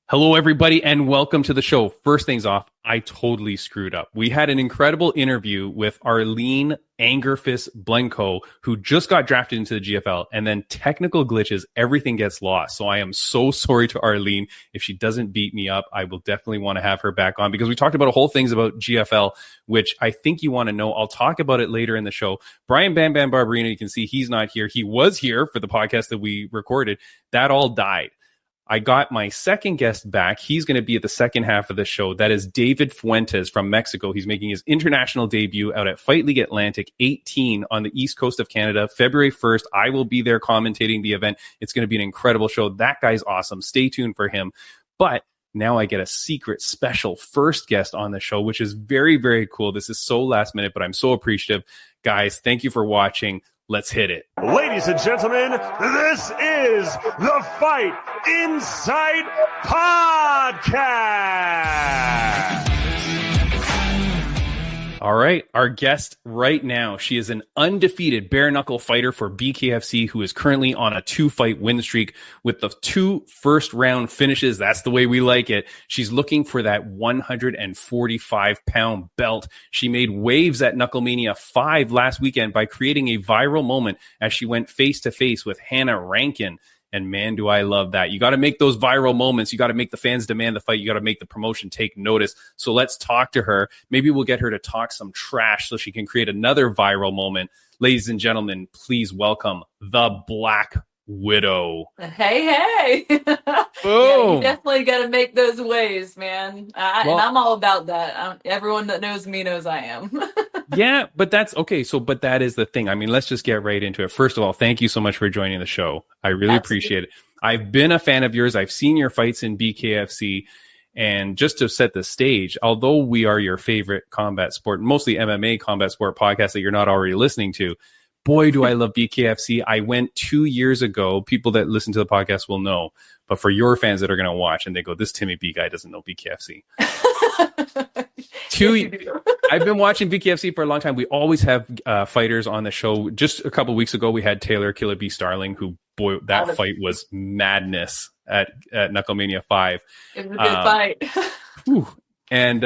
Hello, everybody, and welcome to the show. First things off, I totally screwed up. We had an incredible interview with Arlene Angerfist Blenko, who just got drafted into the GFL, and then technical glitches, everything gets lost. So I am so sorry to Arlene. If she doesn't beat me up, I will definitely want to have her back on because we talked about a whole things about GFL, which I think you want to know. I'll talk about it later in the show. Brian Bam Bam Barberino, you can see he's not here. He was here for the podcast that we recorded. That all died. I got my second guest back. He's going to be at the second half of the show. That is David Fuentes from Mexico. He's making his international debut out at FightLeagueAtlantic 18 on the east coast of Canada, February 1st. I will be there commentating the event. It's going to be an incredible show. That guy's awesome. Stay tuned for him. But now I get a secret special first guest on the show, which is very, very cool. This is so last minute, but I'm so appreciative. Guys, thank you for watching. Let's hit it. Ladies and gentlemen, this is the Fight Insight Podcast. All right, our guest right now, she is an undefeated bare-knuckle fighter for BKFC who is currently on a 2-fight win streak with the 2 first-round finishes. That's the way we like it. She's looking for that 145-pound belt. She made waves at Knucklemania 5 last weekend by creating a viral moment as she went face-to-face with Hannah Rankin. And man, do I love that. You got to make those viral moments. You got to make the fans demand the fight. You got to make the promotion take notice. So let's talk to her. Maybe we'll get her to talk some trash so she can create another viral moment. Ladies and gentlemen, please welcome the Black Widow. Hey. Boom. Yeah, you definitely got to make those waves, man. And I'm all about that. Everyone that knows me knows I am. Yeah, but that's okay. But that is the thing. I mean, let's just get right into it. First of all, thank you so much for joining the show. I really appreciate it. I've been a fan of yours. I've seen your fights in BKFC. And just to set the stage, although we are your favorite combat sport, mostly MMA combat sport podcast that you're not already listening to, boy, do I love BKFC. I went 2 years ago. People that listen to the podcast will know. But for your fans that are going to watch and they go, this Timmy B guy doesn't know BKFC. I've been watching BKFC for a long time. We always have fighters on the show. Just a couple of weeks ago, we had Taylor Killer B Starling, who, boy, that fight was madness at Knucklemania 5. It was a good fight. And,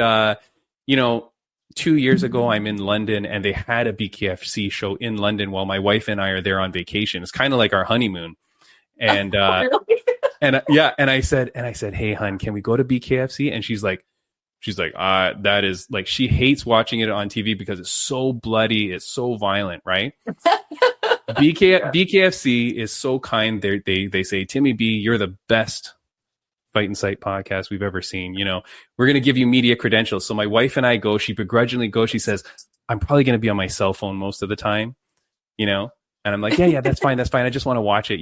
2 years ago, I'm in London and they had a BKFC show in London while my wife and I are there on vacation. It's kind of like our honeymoon. And, really? and I said, hey, hon, can we go to BKFC? And she's like, that is like, she hates watching it on TV because it's so bloody. It's so violent, right? BKFC is so kind. They say, Timmy B, you're the best Fight Insight podcast we've ever seen. We're going to give you media credentials. So my wife and I go, she begrudgingly goes, she says, I'm probably going to be on my cell phone most of the time, and I'm like, yeah, that's fine. I just want to watch it.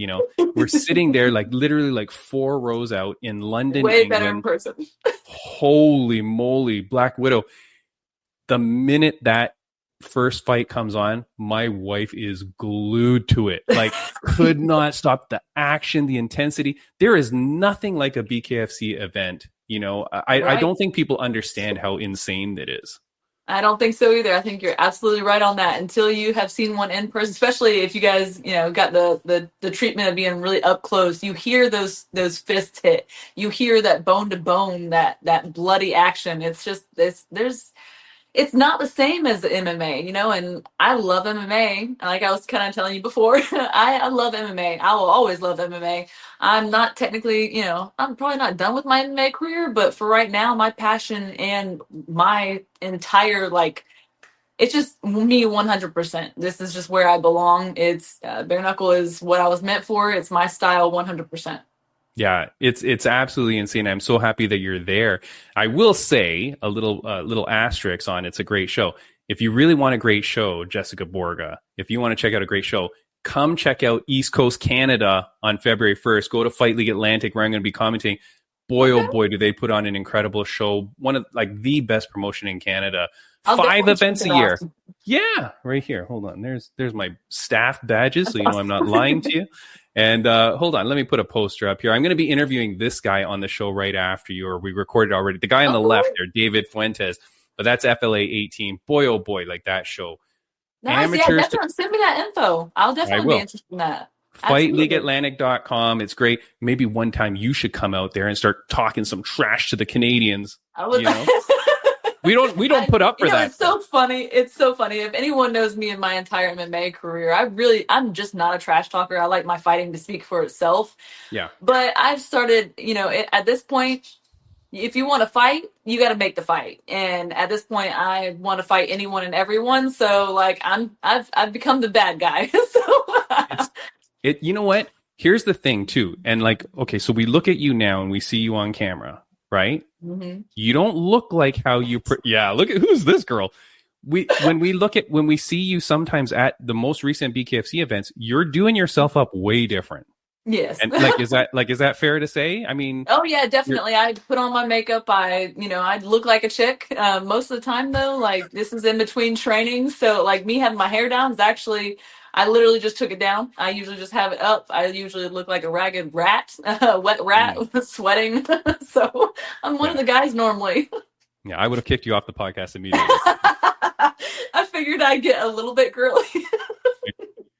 We're sitting there like literally like 4 rows out in London, way England. better in person. Holy moly, Black Widow. The minute that first fight comes on, my wife is glued to it. Like, could not stop the action, the intensity. There is nothing like a BKFC event. I don't think people understand how insane it is. I don't think so either. I think you're absolutely right on that. Until you have seen one in person, especially if you guys, got the treatment of being really up close, you hear those fists hit. You hear that bone to bone, that bloody action. It's just it's not the same as the MMA, and I love MMA. Like I was kind of telling you before, I love MMA. I will always love MMA. I'm not technically, I'm probably not done with my MMA career, but for right now, my passion and my entire, it's just me 100%. This is just where I belong. It's bare knuckle is what I was meant for. It's my style 100%. Yeah, it's absolutely insane. I'm so happy that you're there. I will say a little asterisk on it's a great show. If you really want a great show, Jessica Borga, if you want to check out a great show, come check out East Coast Canada on February 1st. Go to Fight League Atlantic where I'm going to be commenting. Boy, oh boy, do they put on an incredible show. One of the best promotion in Canada. 5 events a year. Awesome. Yeah, right here. Hold on. There's my staff badges, so I'm not lying to you. And hold on, let me put a poster up here. I'm going to be interviewing this guy on the show right after you, or we recorded already. The guy on the left there, David Fuentes, but that's FLA 18. Boy, oh boy, like that show. Nice, yeah, definitely send me that info. I'll definitely be interested in that. FightLeagueAtlantic.com. It's great. Maybe one time you should come out there and start talking some trash to the Canadians. I would. We don't put up for that. It's so funny. It's so funny. If anyone knows me in my entire MMA career, I'm just not a trash talker. I like my fighting to speak for itself. Yeah. But I've started, at this point, if you want to fight, you got to make the fight. And at this point, I want to fight anyone and everyone. So like I've become the bad guy. So you know what? Here's the thing too. And like, okay, so we look at you now and we see you on camera, right? Mm-hmm. You don't look like how you look at who's this girl. When we see you sometimes at the most recent BKFC events, you're doing yourself up way different. Yes. And is that fair to say? I mean, oh yeah, definitely. I put on my makeup. I look like a chick. Most of the time though, like this is in between training. So like me having my hair down is actually, I literally just took it down. I usually just have it up. I usually look like a ragged rat, wet rat, sweating. So I'm one of the guys normally. Yeah, I would have kicked you off the podcast immediately. I figured I'd get a little bit girly.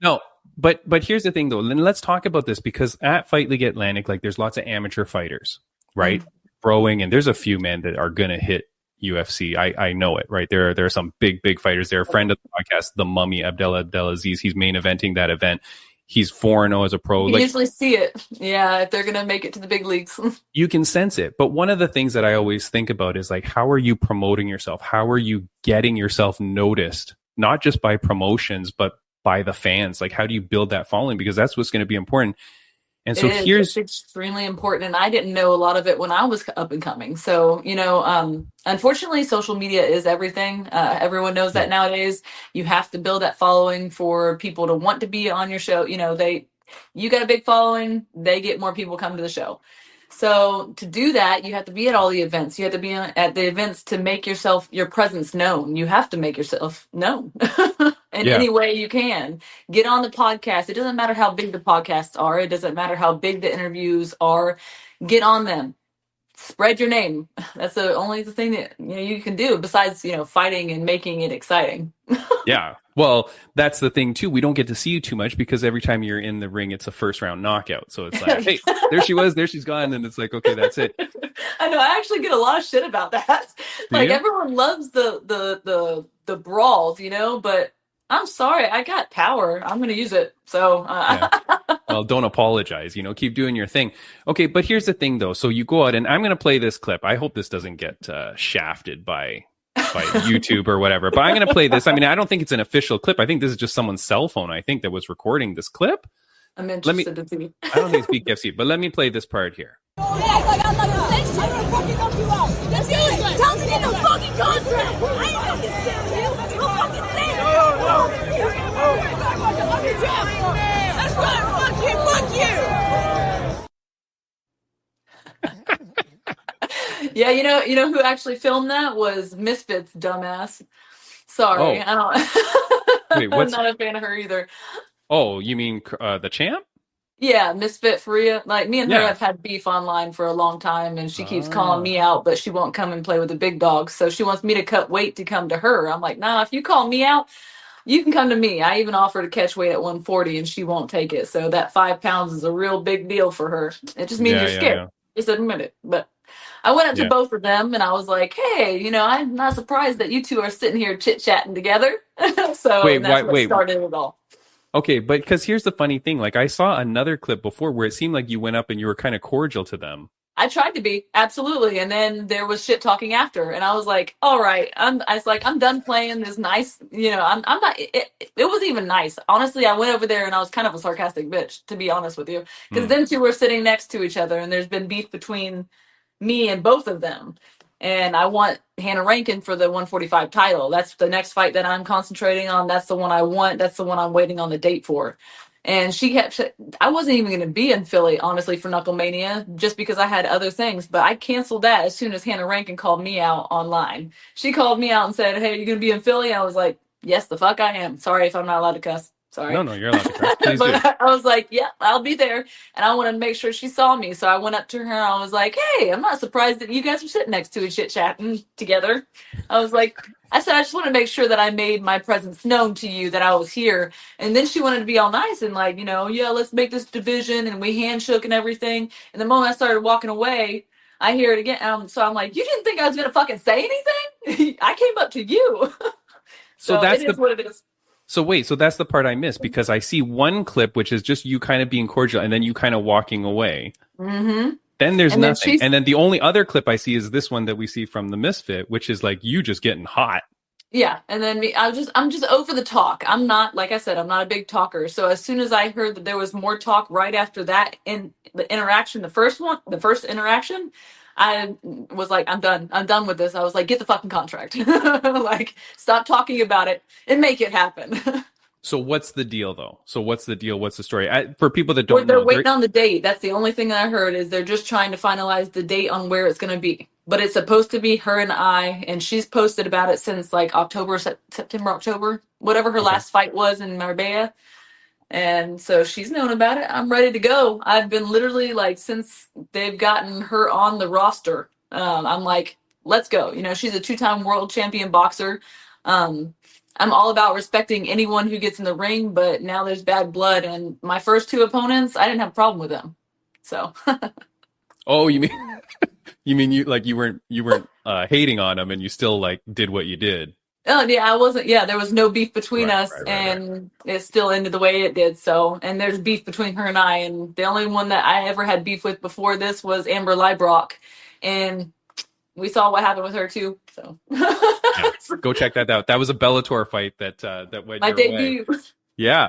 No. But here's the thing, though. Let's talk about this, because at Fight League Atlantic, like there's lots of amateur fighters, right? Throwing, and there's a few men that are going to hit UFC. I know it, right? There are some big fighters there. A friend of the podcast, the Mummy, Abdelaziz, he's main eventing that event. He's 4-0 as a pro. You usually see it. Yeah, if they're going to make it to the big leagues. You can sense it. But one of the things that I always think about is like, how are you promoting yourself? How are you getting yourself noticed? Not just by promotions, but by the fans. Like, how do you build that following? Because that's what's going to be important. And so it's extremely important. And I didn't know a lot of it when I was up and coming. So, unfortunately, social media is everything. Everyone knows that nowadays. You have to build that following for people to want to be on your show. You got a big following, they get more people come to the show. So to do that, you have to be at all the events. You have to be at the events to make your presence known. You have to make yourself known in any way you can. Get on the podcast. It doesn't matter how big the podcasts are. It doesn't matter how big the interviews are. Get on them. Spread your name. That's the only thing that you can do besides fighting and making it exciting. Yeah. Well, that's the thing too. We don't get to see you too much because every time you're in the ring, it's a first round knockout. So it's like, hey, there she was, there she's gone, and it's like, okay, that's it. I know. I actually get a lot of shit about that. Like everyone loves the brawls, but I'm sorry, I got power. I'm going to use it. So, well, don't apologize. Keep doing your thing. Okay, but here's the thing, though. So you go out, and I'm going to play this clip. I hope this doesn't get shafted by YouTube or whatever. But I'm going to play this. I mean, I don't think it's an official clip. I think this is just someone's cell phone, I think, that was recording this clip. I'm interested to see. I don't think it's BKFC, but let me play this part here. Tell me in the fucking contract. I ain't fucking scaring you. You'll fucking say it. That's right. Fuck you. Yeah, you know who actually filmed that was Misfits, dumbass. Sorry, I don't. Wait, I'm not a fan of her either. Oh, you mean the champ? Yeah, Misfit Faria. Like, me and her have had beef online for a long time, and she keeps calling me out, but she won't come and play with the big dogs. So she wants me to cut weight to come to her. I'm like, nah, if you call me out, you can come to me. I even offer to catch weight at 140, and she won't take it. So that 5 pounds is a real big deal for her. It just means you're scared. Yeah. Just admit it. But I went up to both of them, and I was like, hey, I'm not surprised that you two are sitting here chit-chatting together. So that's what started it all. Okay, but because here's the funny thing. Like, I saw another clip before where it seemed like you went up and you were kind of cordial to them. I tried to be, absolutely. And then there was shit talking after. And I was like, all right. I'm done playing this nice, I'm not, it wasn't even nice. Honestly, I went over there and I was kind of a sarcastic bitch, to be honest with you. Because them two were sitting next to each other and there's been beef between me and both of them. And I want Hannah Rankin for the 145 title. That's the next fight that I'm concentrating on. That's the one I want. That's the one I'm waiting on the date for. And I wasn't even going to be in Philly, honestly, for Knucklemania, just because I had other things. But I canceled that as soon as Hannah Rankin called me out online. She called me out and said, hey, are you going to be in Philly? I was like, yes, the fuck I am. Sorry if I'm not allowed to cuss. Sorry. No, you're allowed to cry. Please do. But I was like, yeah, I'll be there. And I wanted to make sure she saw me. So I went up to her and I was like, hey, I'm not surprised that you guys are sitting next to each chit-chatting together. I was like, I said, I just want to make sure that I made my presence known to you that I was here. And then she wanted to be all nice and like, yeah, let's make this division. And we handshook and everything. And the moment I started walking away, I hear it again. So I'm like, you didn't think I was going to fucking say anything? I came up to you. So that's it is what it is. So wait, so that's the part I missed because I see one clip which is just you kind of being cordial and then you kind of walking away. Mm-hmm. Then there's nothing. And then the only other clip I see is this one that we see from the Misfit, which is like you just getting hot. Yeah, and then I'm just over the talk. I'm not, like I said, I'm not a big talker. So as soon as I heard that there was more talk right after that in the interaction, the first interaction, I was like, I'm done. I'm done with this. I was like, get the fucking contract. Like, stop talking about it and make it happen. So what's the deal, though? What's the story? For people that don't know. They're waiting on the date. That's the only thing that I heard is they're just trying to finalize the date on where it's going to be. But it's supposed to be her and I, and she's posted about it since like September, October, whatever her last fight was in Marbella. And so she's known about it. I'm ready to go. I've been literally like, since they've gotten her on the roster, I'm like, let's go. She's a 2-time world champion boxer. I'm all about respecting anyone who gets in the ring, but now there's bad blood. And my first 2 opponents, I didn't have a problem with them. So. Oh, you mean you weren't hating on them and you still like did what you did. Oh yeah, I wasn't. Yeah, there was no beef between us, and it still ended the way it did. So, and there's beef between her and I, and the only one that I ever had beef with before this was Amber Leibrock, and we saw what happened with her too. So, yeah, go check that out. That was a Bellator fight that went my your debut. Way. Yeah.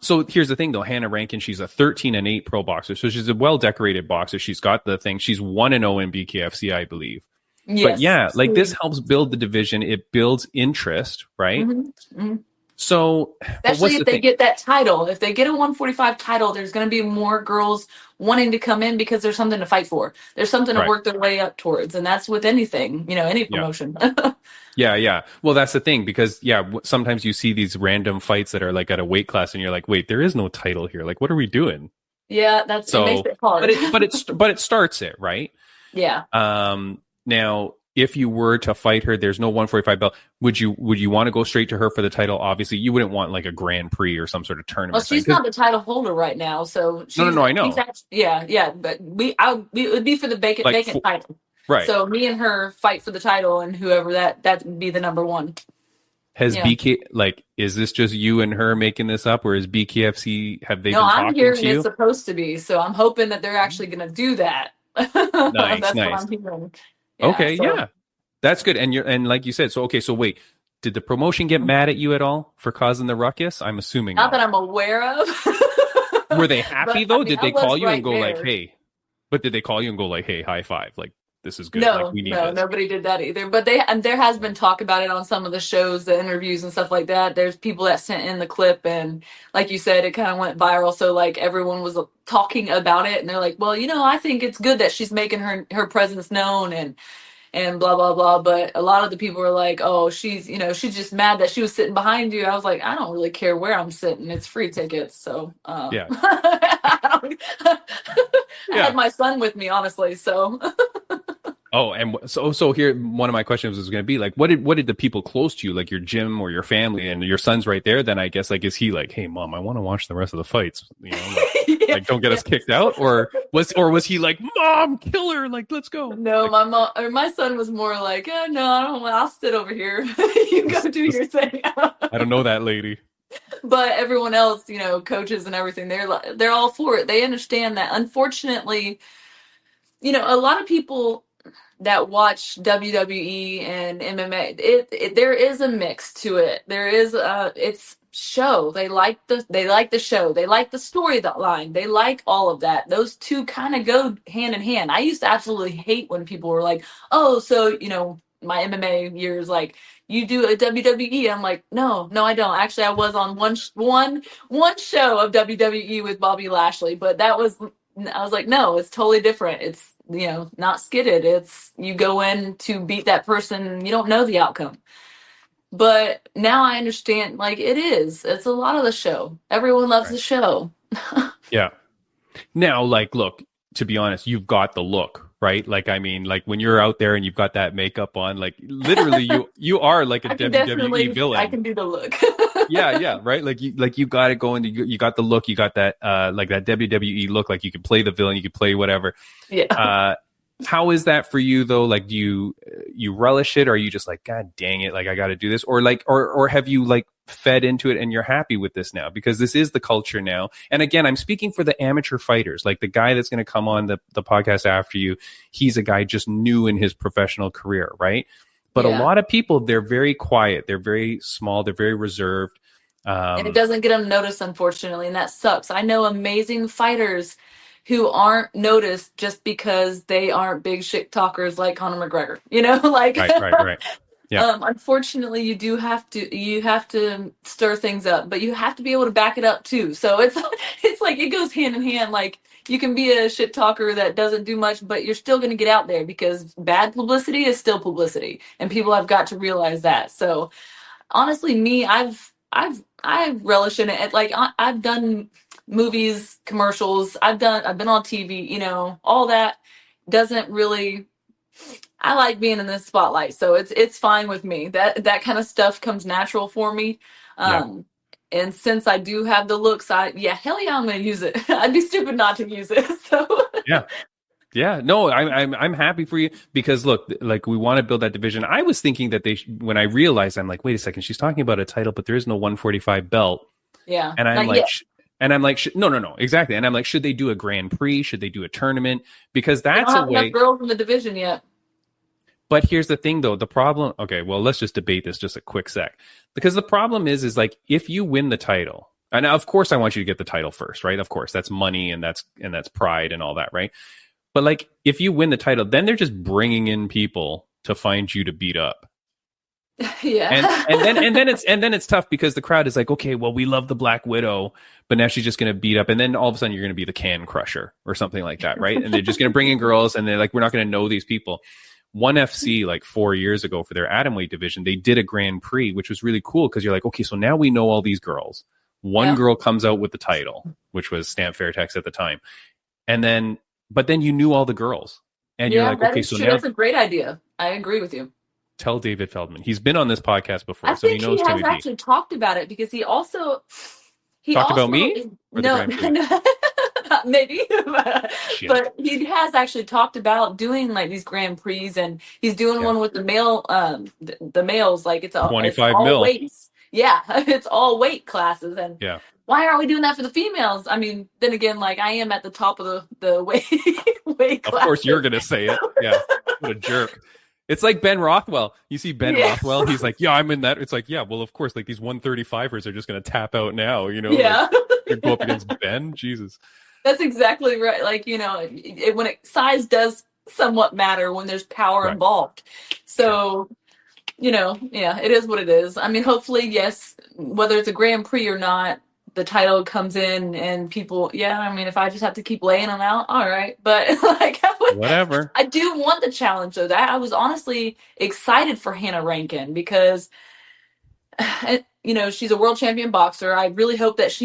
So here's the thing though, Hannah Rankin, she's a 13-8 pro boxer. So she's a well-decorated boxer. She's got the thing. She's 1-0 in BKFC, I believe. Yes. But yeah, like this helps build the division. It builds interest, right? Mm-hmm. Mm-hmm. So especially if they get that title, if they get a 145 title, there's going to be more girls wanting to come in because there's something to fight for. There's something to work their way up towards. And that's with anything, any promotion. Yeah. Well, that's the thing because sometimes you see these random fights that are like at a weight class and you're like, wait, there is no title here. Like, what are we doing? Yeah, it makes it hard. but it starts it, right? Yeah. Now, if you were to fight her, there's no 145 belt. Would you want to go straight to her for the title? Obviously, you wouldn't want like a Grand Prix or some sort of tournament. Well, she's not the title holder right now, so no, I know. But it would be for the vacant title, right? So me and her fight for the title, and whoever that would be the number one. Has BK is this just you and her making this up, or is BKFC have they? No, I'm hearing it's supposed to be, so I'm hoping that they're actually going to do that. Nice, That's nice. what I'm hearing. Yeah, that's good. And like you said, so wait, did the promotion get mad at you at all for causing the ruckus? I'm assuming not that I'm aware of. Were they happy though? Did they call you and go like, hey? But did they call you and go like, hey, high five? Like, this is good. No, like, we need this. Nobody did that either. But there has been talk about it on some of the shows, the interviews and stuff like that. There's people that sent in the clip, and like you said, it kind of went viral. So like everyone was talking about it, and they're like, well, I think it's good that she's making her presence known and blah blah blah. But a lot of the people were like, oh, she's she's just mad that she was sitting behind you. I was like, I don't really care where I'm sitting. It's free tickets. So yeah. I had my son with me, honestly. So. Oh, and so here, one of my questions was going to be like, what did the people close to you, like your gym or your family, and your son's right there? Then I guess like, is he like, hey mom, I want to watch the rest of the fights, like don't get us kicked out, or was he like, mom, kill her, like let's go? No, my mom or my son was more like, no, I don't want. I'll sit over here. You go do your thing. I don't know that lady. But everyone else, coaches and everything, they're all for it. They understand that. Unfortunately, a lot of people that watch WWE and MMA, there is a mix to it. There is it's show. They like the show. They like the storyline. They like all of that. Those two kind of go hand in hand. I used to absolutely hate when people were like, oh, so my MMA years, like, you do a WWE. I'm like, no, I don't. Actually, I was on one show of WWE with Bobby Lashley, but I was like, no, it's totally different. It's not skidded. It's you go in to beat that person. You don't know the outcome. But now I understand, like, it's a lot of the show. Everyone loves the show. Yeah. Now, like, look, to be honest, you've got the look, right? Like, I mean, like when you're out there and you've got that makeup on, like literally you are like a WWE villain. I can do the look. Yeah, right. Like you got it going. You got the look. You got that like that WWE look. Like you could play the villain. You could play whatever. Yeah. How is that for you though? Like, do you relish it, or are you just like, God dang it, like I got to do this, or like, or have you like fed into it and you're happy with this now because this is the culture now? And again, I'm speaking for the amateur fighters, like the guy that's going to come on the podcast after you. He's a guy just new in his professional career, right? But a lot of people, they're very quiet, they're very small, they're very reserved, and it doesn't get them noticed, unfortunately, and that sucks. I know amazing fighters who aren't noticed just because they aren't big shit talkers like Conor McGregor, like right. Yeah. Unfortunately you have to stir things up, but you have to be able to back it up too. So it's like it goes hand in hand. Like you can be a shit talker that doesn't do much, but you're still going to get out there because bad publicity is still publicity, and people have got to realize that. So honestly, me, I relish in it. Like I've done movies, commercials. I've been on TV. All that doesn't really. I like being in the spotlight, so it's fine with me. That kind of stuff comes natural for me. And since I do have the looks, hell yeah, I'm gonna use it. I'd be stupid not to use it. So yeah. No, I'm happy for you because look, like we want to build that division. I was thinking that when I realized, I'm like, wait a second, she's talking about a title, but there is no 145 belt. Yeah, and I'm like, no, exactly. And I'm like, should they do a Grand Prix? Should they do a tournament? Because that's I don't have a way. enough girls in the division yet. But here's the thing, though. The problem. Okay, well, let's just debate this just a quick sec. Because the problem is like if you win the title, and of course I want you to get the title first, right? Of course, that's money and that's pride and all that, right? But like if you win the title, then they're just bringing in people to find you to beat up. Yeah. and then it's tough because the crowd is like, okay, well, we love the Black Widow, but now she's just going to beat up, and then all of a sudden you're going to be the Can Crusher or something like that, right? And they're just going to bring in girls, and they're like, we're not going to know these people. ONE FC, like 4 years ago for their atomweight division, they did a Grand Prix, which was really cool because you're like, okay, so now we know all these girls. One girl comes out with the title, which was Stamp Fairtex at the time, but then you knew all the girls, and you're like, okay, so now that's a great idea. I agree with you. Tell David Feldman. He's been on this podcast before, I so think he knows he has Timmy B. actually talked about it because he talked about me? No, maybe. But he has actually talked about doing like these Grand Prix, and he's doing one with the males. Like it's all 25 all mil. weights. Yeah, it's all weight classes, and why aren't we doing that for the females? I mean, then again, like I am at the top of the weight class. Of course, you're gonna say it. Yeah, what a jerk. It's like Ben Rothwell. You see Ben Rothwell, he's like, yeah, I'm in that. It's like, yeah, well, of course, like these 135ers are just going to tap out now, Yeah. Like, go up against Ben. Jesus. That's exactly right. Like, size does somewhat matter when there's power involved. So, it is what it is. I mean, hopefully, yes, whether it's a Grand Prix or not, the title comes in and people, I mean, if I just have to keep laying them out, all right. But like, whatever. I do want the challenge though. That I was honestly excited for Hannah Rankin because, she's a world champion boxer. I really hope that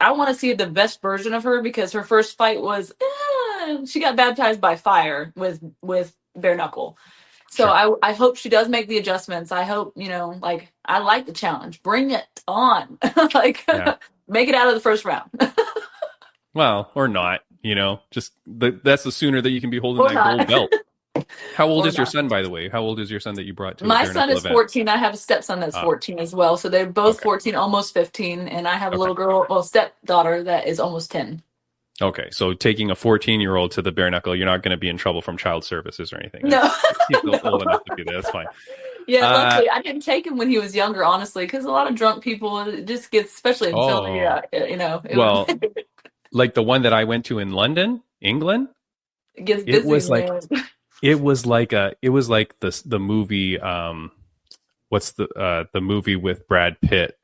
I want to see the best version of her because her first fight was, she got baptized by fire with bare knuckle. So sure. I hope she does make the adjustments. I hope, I like the challenge. Bring it on. Make it out of the first round. Well, or not, just that's the sooner that you can be holding that gold belt. How old is your son, by the way? How old is your son that you brought to my son is 14. I have a stepson that's 14 as well. So they're both 14, almost 15. And I have a little girl, stepdaughter that is almost 10. Okay, so taking a 14-year-old to the bare knuckle, you're not going to be in trouble from child services or anything. No. He's old enough to do that. That's fine. Yeah, luckily, I didn't take him when he was younger, honestly, because a lot of drunk people, it just gets, especially in Philly, Well, like the one that I went to in London, England, it was like the movie, what's the movie with Brad Pitt?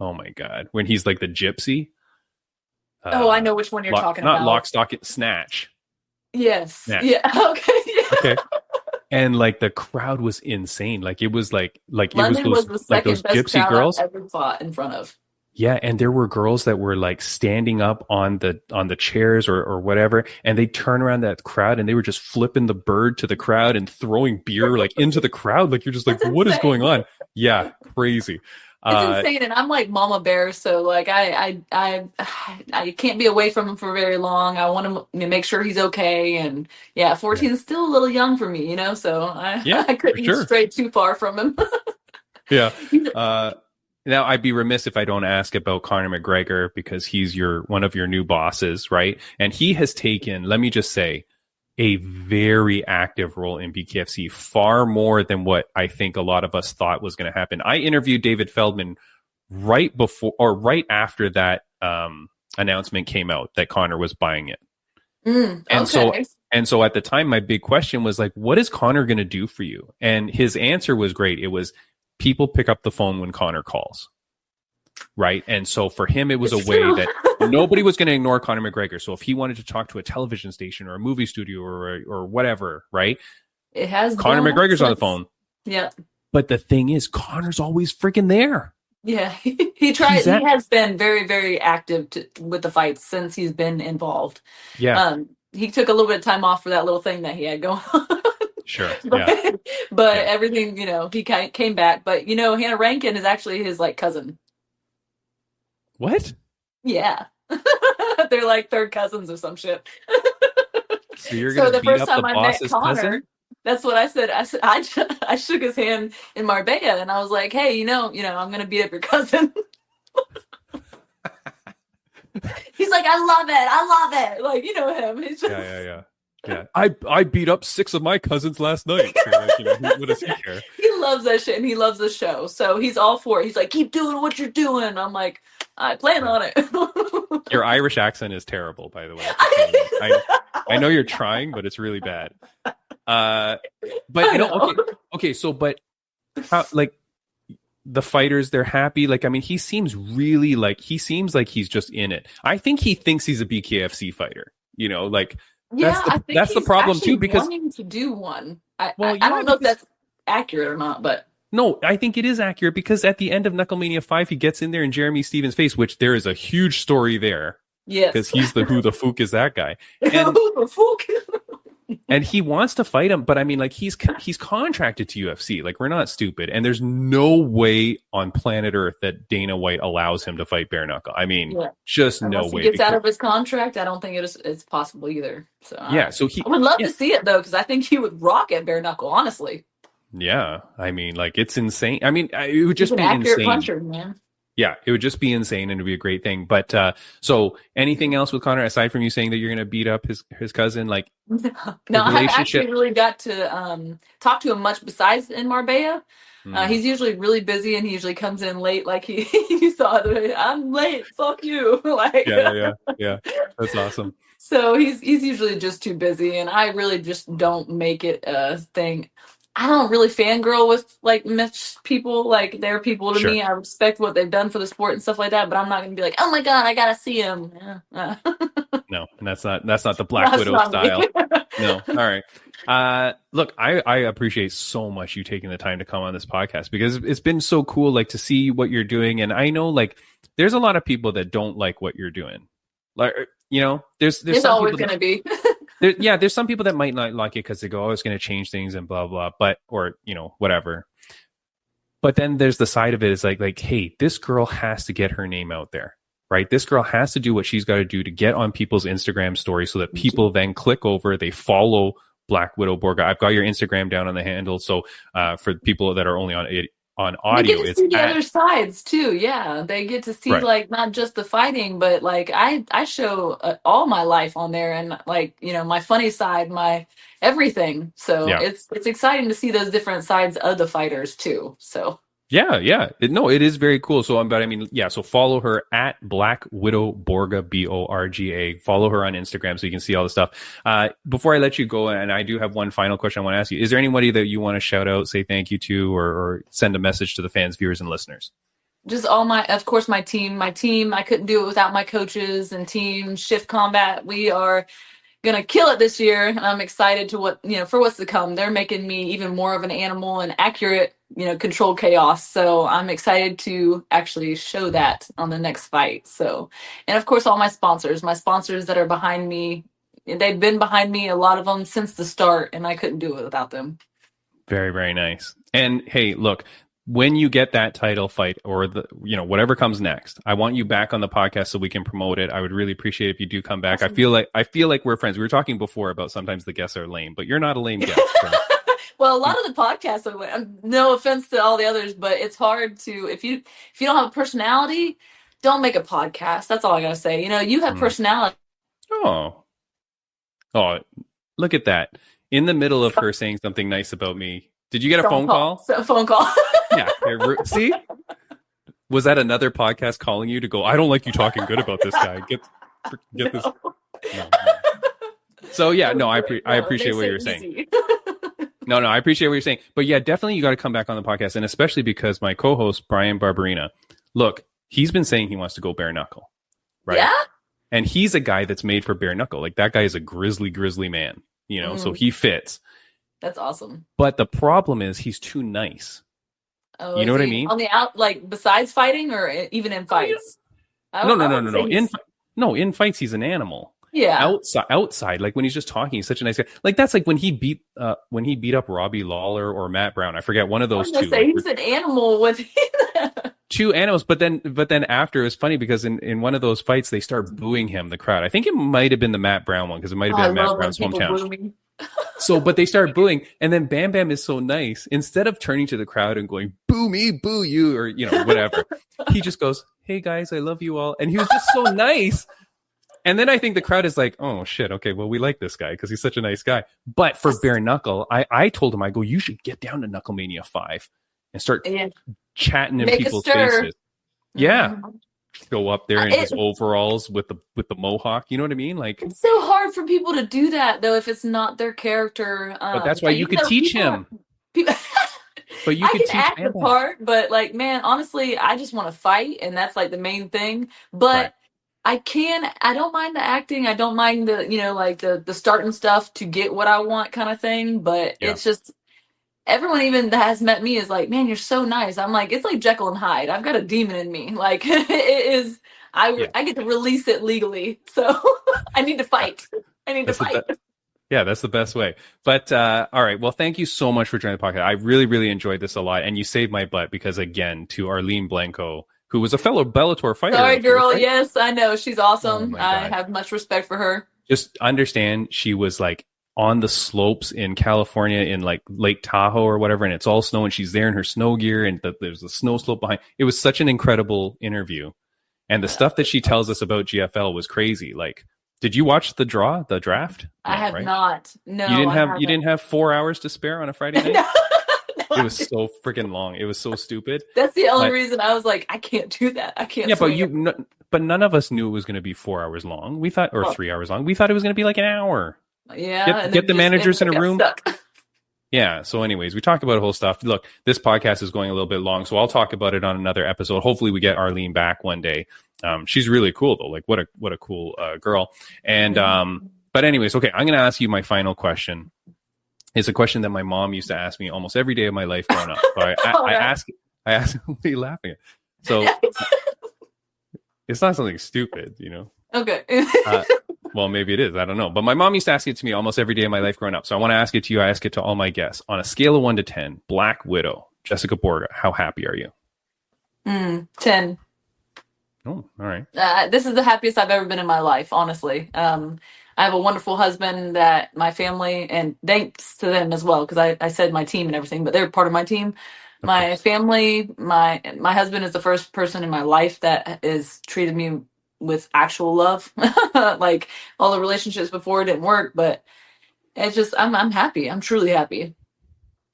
Oh my God, when he's like the gypsy. I know which one you're talking about. Not Lock, Stock, and Snatch. Yes. Snatch. Yeah. Okay. Yeah. Okay. And like the crowd was insane. Like it was like London was the like those second best gypsy crowd girls. I've ever fought in front of. Yeah, and there were girls that were like standing up on the chairs or whatever, and they turn around that crowd and they were just flipping the bird to the crowd and throwing beer like into the crowd. Like you're just like, what is going on? Yeah, crazy. It's insane, and I'm like mama bear, so like I can't be away from him for very long. I want to make sure he's okay, and 14 is still a little young for me, so I couldn't stray too far from him. Yeah. Now I'd be remiss if I don't ask about Conor McGregor, because he's one of your new bosses, right? And he has taken, let me just say, a very active role in BKFC, far more than what I think a lot of us thought was going to happen. I interviewed David Feldman right after that announcement came out that Conor was buying it. And so at the time, my big question was like, what is Conor going to do for you? And his answer was great. It was, people pick up the phone when Conor calls. Right. And so for him, it was a way that nobody was going to ignore Conor McGregor. So if he wanted to talk to a television station or a movie studio or whatever, right? It has Conor McGregor's on the phone. Yeah. But the thing is, Conor's always freaking there. Yeah. He tries. He has been very, very active with the fights since he's been involved. Yeah. He took a little bit of time off for that little thing that he had going on. Sure. But everything, he came back. But, Hannah Rankin is actually his like cousin. What? Yeah. They're like third cousins or some shit. So you're going to beat up the boss's cousin? That's what I said. I shook his hand in Marbella and I was like, hey, I'm going to beat up your cousin. He's like, I love it. Like, him. He's just... Yeah. I beat up 6 of my cousins last night. So like, what does he care? He loves that shit and he loves the show. So he's all for it. He's like, keep doing what you're doing. I'm like, I plan on it. Your Irish accent is terrible, by the way. I know you're trying, but it's really bad. But okay. So, but how, like the fighters, they're happy. Like, I mean, he seems like he's just in it. I think he thinks he's a BKFC fighter. That's the problem too, because wanting to do one. I don't know if that's accurate or not, but. No, I think it is accurate, because at the end of Knucklemania 5, he gets in there in Jeremy Stevens' face, which there is a huge story there. Yes. Because he's who the fook is that guy. And, who the fuck? And he wants to fight him, but I mean, like, he's contracted to UFC. Like, we're not stupid. And there's no way on planet Earth that Dana White allows him to fight bare knuckle. I mean, just unless no way. He gets out of his contract. I don't think it's possible either. So so I would love to see it though, because I think he would rock at bare knuckle, honestly. Yeah, I mean, like, it's insane. I mean, it would just be accurate insane. Puncher, man. Yeah, it would just be insane, and it'd be a great thing. But so, anything else with Conor aside from you saying that you're going to beat up his cousin? Like, no, I haven't actually really got to talk to him much besides in Marbella. He's usually really busy, and he usually comes in late. Like you saw, I'm late. Fuck you. Like, yeah. That's awesome. So he's usually just too busy, and I really just don't make it a thing. I don't really fangirl with like Mitch people. Like, they're people to me. I respect what they've done for the sport and stuff like that. But I'm not going to be like, oh my god, I gotta see him. No, and that's not the Black Widow style. No, all right. Look, I appreciate so much you taking the time to come on this podcast, because it's been so cool, like, to see what you're doing. And I know, like, there's a lot of people that don't like what you're doing. Like, there's always going to be. There's some people that might not like it because they go, oh, it's going to change things and blah, blah, or whatever. But then there's the side of it is like, hey, this girl has to get her name out there, right? This girl has to do what she's got to do to get on people's Instagram stories so that people then click over, they follow Black Widow Borga. I've got your Instagram down on the handle. So for people that are only on audio, they get to see the other sides too. Yeah, they get to see like not just the fighting, but like I show all my life on there, and like my funny side, my everything. So it's exciting to see those different sides of the fighters too. So it is very cool. So so follow her at Black Widow Borga, Borga. Follow her on Instagram so you can see all the stuff. Before I let you go, and I do have one final question I want to ask you, is there anybody that you want to shout out, say thank you to, or send a message to the fans, viewers, and listeners? Just of course my team. I couldn't do it without my coaches and team. Shift Combat, we are gonna kill it this year. And I'm excited to for what's to come. They're making me even more of an animal and accurate, controlled chaos. So I'm excited to actually show that on the next fight. So, and of course, all my sponsors that are behind me, they've been behind me, a lot of them since the start, and I couldn't do it without them. Very, very nice. And hey, look, when you get that title fight or whatever comes next, I want you back on the podcast so we can promote it. I would really appreciate if you do come back. Awesome. I feel like we're friends. We were talking before about sometimes the guests are lame, but you're not a lame guest. So. Well, a lot of the podcasts are lame. No offense to all the others, but it's hard to, if you don't have a personality, don't make a podcast. That's all I gotta say. You have personality. Oh, look at that. In the middle of her saying something nice about me. Did you get a phone call? A phone call. Yeah. See? Was that another podcast calling you to go, I don't like you talking good about this guy. Get this. No. So, yeah, no, I appreciate what you're saying. No, I appreciate what you're saying. But, yeah, definitely you got to come back on the podcast. And especially because my co-host, Brian Barberina, look, he's been saying he wants to go bare knuckle. Right? Yeah. And he's a guy that's made for bare knuckle. Like, that guy is a grizzly man, so he fits. That's awesome. But the problem is he's too nice. Oh, you know what I mean? On the like besides fighting or even in fights? No. In fights, he's an animal. Yeah. Outside, like when he's just talking, he's such a nice guy. Like that's like when he beat up Robbie Lawler or Matt Brown. I forget one of those two. He's an animal with two animals. But then after it was funny because in one of those fights they start booing him, the crowd. I think it might have been the Matt Brown one because it might have been Matt Brown's hometown. So, but they start booing, and then Bam Bam is so nice. Instead of turning to the crowd and going, boo me, boo you, or, whatever, he just goes, hey guys, I love you all. And he was just so nice. And then I think the crowd is like, oh shit, okay, well, we like this guy because he's such a nice guy. But for bare knuckle, I told him, I go, you should get down to Knucklemania 5 and start chatting in people's faces. Yeah. Go up there in his overalls with the mohawk, you know what I mean? Like it's so hard for people to do that though if it's not their character. But that's why you could teach him. But you could teach act the part, but like man, honestly, I just want to fight, and that's like the main thing. But right. I don't mind the acting. I don't mind the like the starting stuff to get what I want kind of thing. But it's just. Everyone even that has met me is like, man, you're so nice. I'm like, it's like Jekyll and Hyde. I've got a demon in me. Like it is. I get to release it legally. So I need to fight. That's the best way. But all right. Well, thank you so much for joining the podcast. I really, really enjoyed this a lot. And you saved my butt because again, to Arlene Blanco, who was a fellow Bellator fighter. Sorry, girl. Right? Yes, I know. She's awesome. I have much respect for her. Just understand she was like, on the slopes in California in like Lake Tahoe or whatever, and it's all snow and she's there in her snow gear and there's a snow slope behind. It was such an incredible interview. And the stuff that she tells us about GFL was crazy. Like, did you watch the draft? No, I have not. No, you didn't have 4 hours to spare on a Friday night? No, it was so freaking long. It was so stupid. That's the only reason I was like, I can't do that. I can't. Yeah, but none of us knew it was going to be 4 hours long. We thought, or 3 hours long. We thought it was going to be like an hour. Yeah, get the managers in a room. Yeah. So, anyways, we talked about a whole stuff. Look, this podcast is going a little bit long, so I'll talk about it on another episode. Hopefully, we get Arlene back one day. She's really cool though. Like, what a cool girl. And but anyways, okay, I'm going to ask you my final question. It's a question that my mom used to ask me almost every day of my life growing up. So I ask. What are you laughing at? So it's not something stupid, Okay. Well, maybe it is. I don't know. But my mom used to ask it to me almost every day of my life growing up. So I want to ask it to you. I ask it to all my guests. On a scale of 1 to 10, Black Widow, Jessica Borga, how happy are you? 10. Oh, all right. This is the happiest I've ever been in my life, honestly. I have a wonderful husband that my family, and thanks to them as well, because I said my team and everything, but they're part of my team. My family, my husband is the first person in my life that has treated me with actual love. Like all the relationships before didn't work, but it's just I'm happy. I'm truly happy.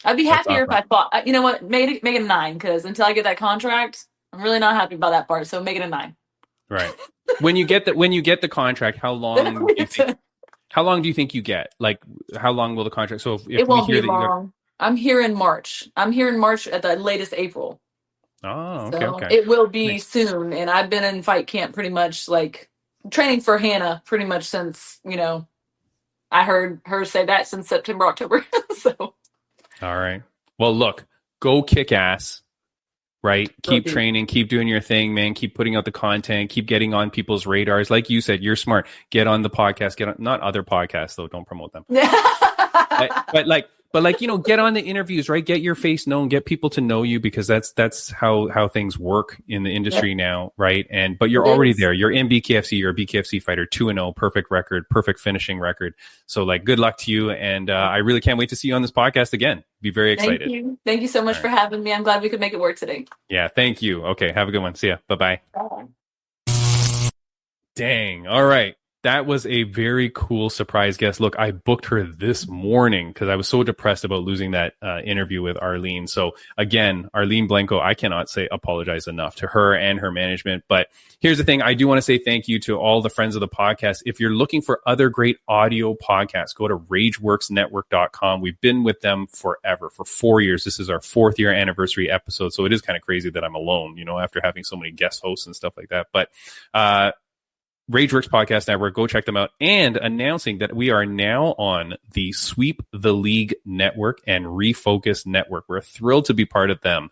I'd be happier if I fought. You know what? Make it a 9, because until I get that contract, I'm really not happy about that part. So make it a 9. Right. When you get the contract, how long do you think you get? Like, how long will the contract? So if it won't be long. I'm here in March. I'm here in March at the latest April. Oh, okay. It will be soon. And I've been in fight camp pretty much, like training for Hannah pretty much since, I heard her say that since September, October. So. All right. Well, look, go kick ass. Right. Keep training, keep doing your thing, man. Keep putting out the content, keep getting on people's radars. Like you said, you're smart. Get on the podcast, get on, not other podcasts though. Don't promote them. but get on the interviews, right? Get your face known, get people to know you, because that's how things work in the industry now. Right. But you're already there. You're in BKFC. You're a BKFC fighter, 2-0, perfect record, perfect finishing record. So good luck to you. And I really can't wait to see you on this podcast again. Be very excited. Thank you so much for having me. I'm glad we could make it work today. Yeah, thank you. Okay, have a good one. See ya. Bye-bye. Bye. Dang. All right. That was a very cool surprise guest. Look, I booked her this morning because I was so depressed about losing that interview with Arlene. So again, Arlene Blanco, I cannot say apologize enough to her and her management. But here's the thing. I do want to say thank you to all the friends of the podcast. If you're looking for other great audio podcasts, go to rageworksnetwork.com. We've been with them forever, for 4 years. This is our 4th year anniversary episode. So it is kind of crazy that I'm alone, after having so many guest hosts and stuff like that. But, Rageworks Podcast Network, go check them out. And announcing that we are now on the Sweep the League Network and Refocus Network. We're thrilled to be part of them.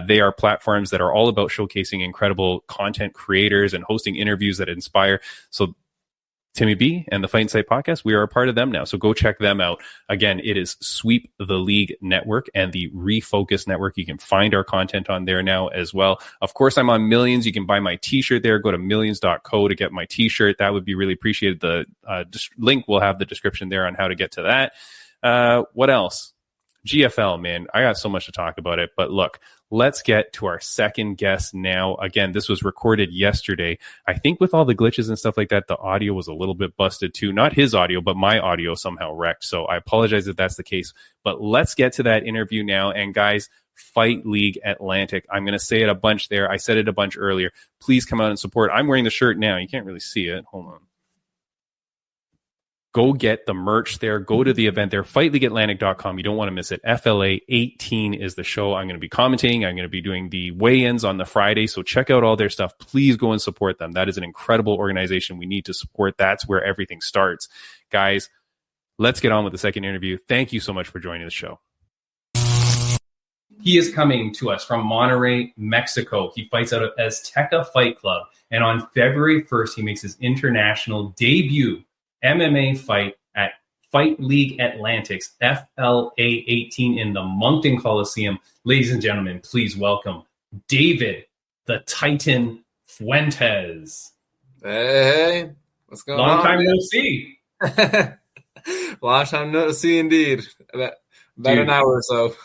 They are platforms that are all about showcasing incredible content creators and hosting interviews that inspire. So Timmy B and the Fight Insight Podcast, we are a part of them now. So go check them out. Again, it is Sweep the League Network and the Refocus Network. You can find our content on there now as well. Of course, I'm on Millions. You can buy my t-shirt there. Go to millions.co to get my t-shirt. That would be really appreciated. The link will have the description there on how to get to that. What else? GFL, man. I got so much to talk about it. But look, let's get to our second guest now. Again, this was recorded yesterday. I think with all the glitches and stuff like that, the audio was a little bit busted too. Not his audio, but my audio somehow wrecked. So I apologize if that's the case. But let's get to that interview now. And guys, Fight League Atlantic. I'm going to say it a bunch there. I said it a bunch earlier. Please come out and support. I'm wearing the shirt now. You can't really see it. Hold on. Go get the merch there. Go to the event there. FightLeagueAtlantic.com. You don't want to miss it. FLA 18 is the show. I'm going to be commentating. I'm going to be doing the weigh-ins on the Friday. So check out all their stuff. Please go and support them. That is an incredible organization. We need to support. That's where everything starts. Guys, let's get on with the second interview. Thank you so much for joining the show. He is coming to us from Monterrey, Mexico. He fights out of Azteca Fight Club. And on February 1st, he makes his international debut MMA fight at Fight League Atlantic's FLA 18 in the Moncton Coliseum. Ladies and gentlemen, please welcome David the Titan Fuentes. Hey, what's going on? Long time no see. Long time no see indeed. About an hour or so.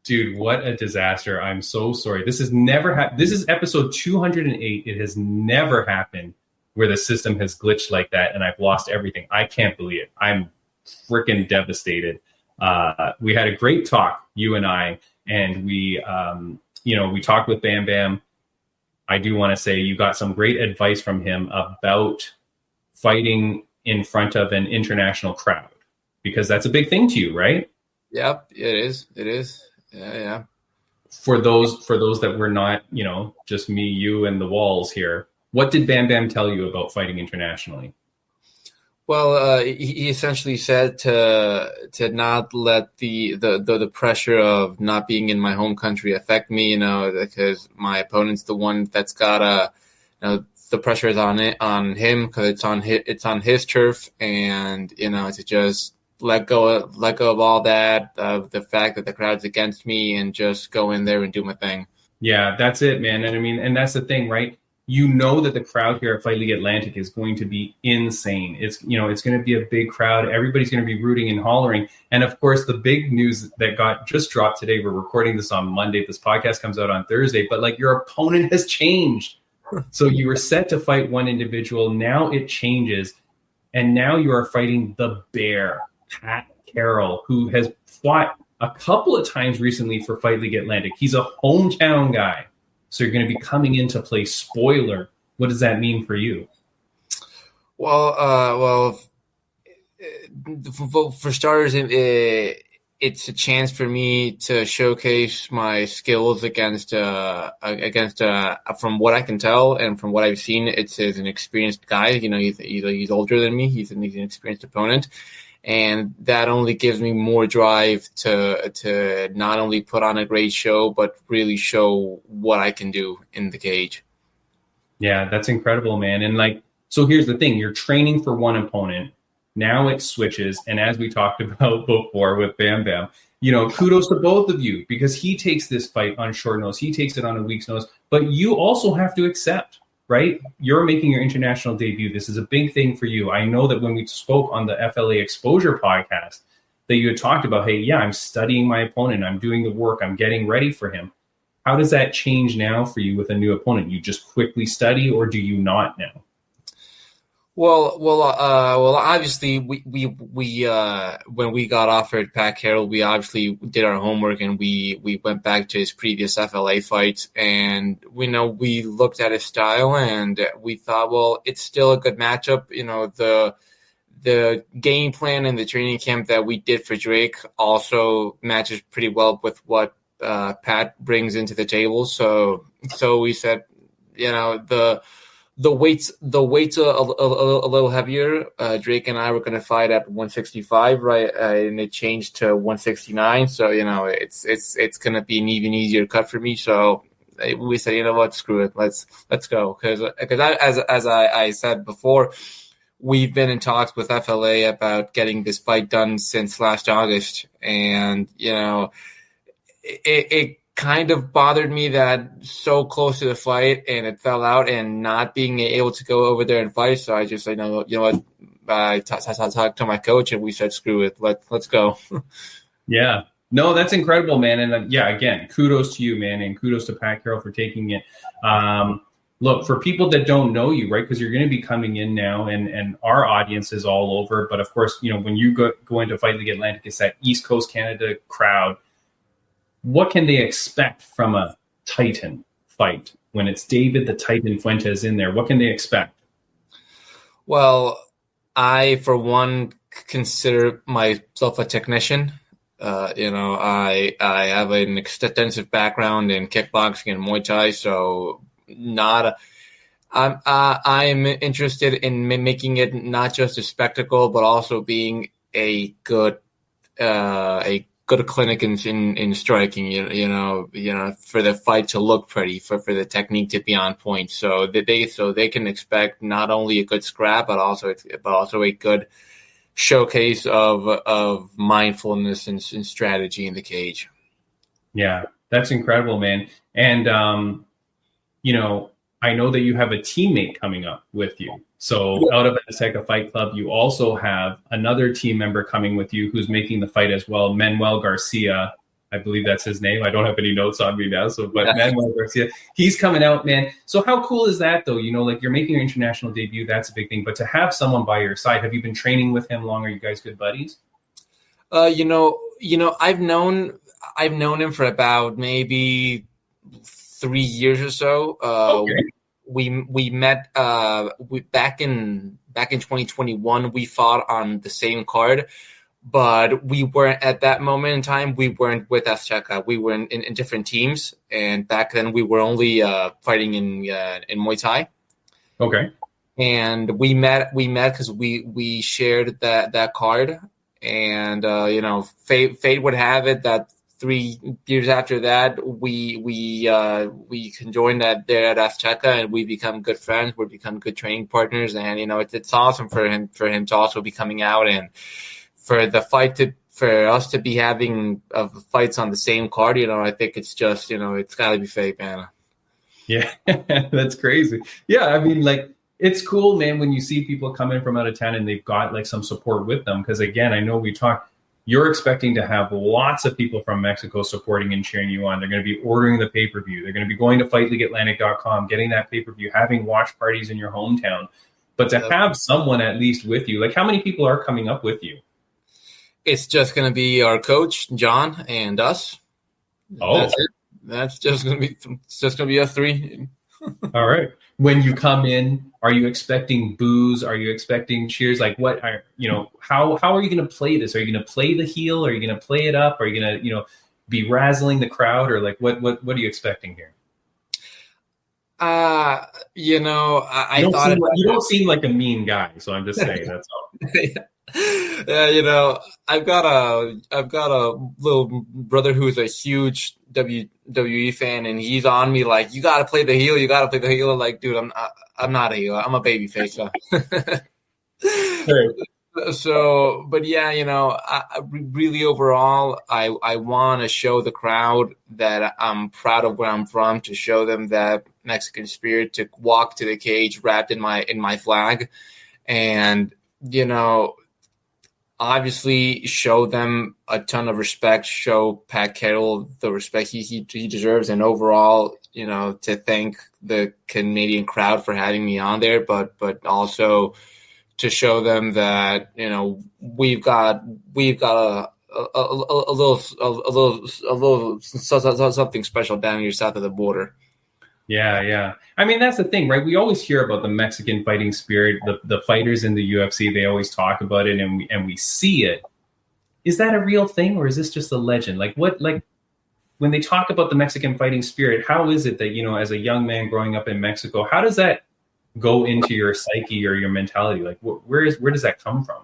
Dude, what a disaster. I'm so sorry. This has never happened. This is episode 208. It has never happened where the system has glitched like that and I've lost everything. I can't believe it. I'm freaking devastated. We had a great talk, you and I, and we talked with Bam Bam. I do want to say you got some great advice from him about fighting in front of an international crowd, because that's a big thing to you, right? Yep, it is. It is. Yeah. For those that were not, just me, you, and the walls here, what did Bam Bam tell you about fighting internationally? Well, he essentially said to not let the pressure of not being in my home country affect me, because my opponent's the one that's got the pressure is on him because it's on his turf, and to just let go of all that, of the fact that the crowd's against me, and just go in there and do my thing. Yeah, that's it, man. And I mean, and that's the thing, right? That the crowd here at Fight League Atlantic is going to be insane. It's going to be a big crowd. Everybody's going to be rooting and hollering. And of course, the big news that just dropped today, we're recording this on Monday. This podcast comes out on Thursday, but your opponent has changed. So you were set to fight one individual. Now it changes. And now you are fighting the Bear, Pat Carroll, who has fought a couple of times recently for Fight League Atlantic. He's a hometown guy. So you're going to be coming in to play spoiler. What does that mean for you? Well, for starters, it's a chance for me to showcase my skills against from what I can tell and from what I've seen, it's an experienced guy. You know, he's older than me. He's an experienced opponent. And that only gives me more drive to not only put on a great show, but really show what I can do in the cage. Yeah, that's incredible, man. And like, so here's the thing. You're training for one opponent. Now it switches. And as we talked about before with Bam Bam, you know, kudos to both of you because he takes this fight on short notice. He takes it on a week's notice. But you also have to accept, right? You're making your international debut. This is a big thing for you. I know that when we spoke on the FLA Exposure podcast that you had talked about, hey, yeah, I'm studying my opponent. I'm doing the work. I'm getting ready for him. How does that change now for you with a new opponent? You just quickly study or do you not now? Well, obviously we when we got offered Pat Carroll, we obviously did our homework and we went back to his previous FLA fights and we looked at his style and we thought, well, it's still a good matchup. You know, the game plan and the training camp that we did for Drake also matches pretty well with what Pat brings into the table. So we said, you know, the weight's a little heavier. Drake and I were going to fight at 165, right? And it changed to 169. So, you know, it's going to be an even easier cut for me. So we said, you know what, screw it. Let's go. Cause as I said before, we've been in talks with FLA about getting this fight done since last August. And, you know, it kind of bothered me that so close to the fight and it fell out and not being able to go over there and fight. So I just said, you know what, I talked to my coach and we said, screw it. Let's go. Yeah, no, that's incredible, man. And yeah, again, kudos to you, man. And kudos to Pat Carroll for taking it. Look, for people that don't know you, right, because you're going to be coming in now and our audience is all over. But of course, you know, when you go into Fight League Atlantic, it's that East Coast Canada crowd. What can they expect from a Titan fight when it's David the Titan Fuentes in there? What can they expect? Well, I, for one, consider myself a technician. You know, I have an extensive background in kickboxing and Muay Thai, so I'm interested in making it not just a spectacle, but also being a good clinic in striking, you know, for the fight to look pretty, for the technique to be on point, so they can expect not only a good scrap, but also a good showcase of mindfulness and strategy in the cage. Yeah, that's incredible, man. And you know, I know that you have a teammate coming up with you. So out of Azteca Fight Club, you also have another team member coming with you who's making the fight as well, Manuel Garcia. I believe that's his name. I don't have any notes on me now. But Manuel Garcia, he's coming out, man. So how cool is that, though? You know, like you're making your international debut. That's a big thing. But to have someone by your side, have you been training with him long? Are you guys good buddies? You know, I've known him for about maybe 3 years or so. Okay. We met back in 2021. We fought on the same card, but we weren't at that moment in time. We weren't with Azteca. We were in different teams, and back then we were only fighting in Muay Thai. Okay. And we met because we shared that card, and you know, fate would have it that 3 years after that, we can join that there at Azteca, and we become good friends. We become good training partners, and you know, it's awesome for him to also be coming out, and for the fight for us to be having fights on the same card. You know, I think it's just, you know, it's got to be fake, man. Yeah, that's crazy. Yeah, I mean, like, it's cool, man, when you see people coming from out of town and they've got like some support with them. Because again, I know we talked. You're expecting to have lots of people from Mexico supporting and cheering you on. They're going to be ordering the pay-per-view. They're going to be going to FightLeagueAtlantic.com, getting that pay-per-view, having watch parties in your hometown. But to have someone at least with you, like how many people are coming up with you? It's just going to be our coach, John, and us. Oh, that's it. It's just going to be us three. All right. When you come in, are you expecting boos? Are you expecting cheers? Like what are, how are you going to play this? Are you going to play the heel? Are you going to play it up? Are you going to, be razzling the crowd, or like what are you expecting here? I you thought you don't seem like a mean guy, so I'm just saying that's all. Yeah, I've got a little brother who's a huge WWE fan, and he's on me like, you got to play the heel. You got to play the heel. Like, dude, I'm not a heel. I'm a babyface. So, but yeah, I really overall, I want to show the crowd that I'm proud of where I'm from, to show them that Mexican spirit, to walk to the cage wrapped in my flag, and obviously show them a ton of respect, show Pat Carroll the respect he deserves, and overall, to thank the Canadian crowd for having me on there, but also to show them that we've got a little something special down here south of the border. Yeah. I mean, that's the thing, right? We always hear about the Mexican fighting spirit, the fighters in the UFC. They always talk about it, and we see it. Is that a real thing, or is this just a legend? Like when they talk about the Mexican fighting spirit, how is it that as a young man growing up in Mexico, how does that go into your psyche or your mentality? Like where does that come from?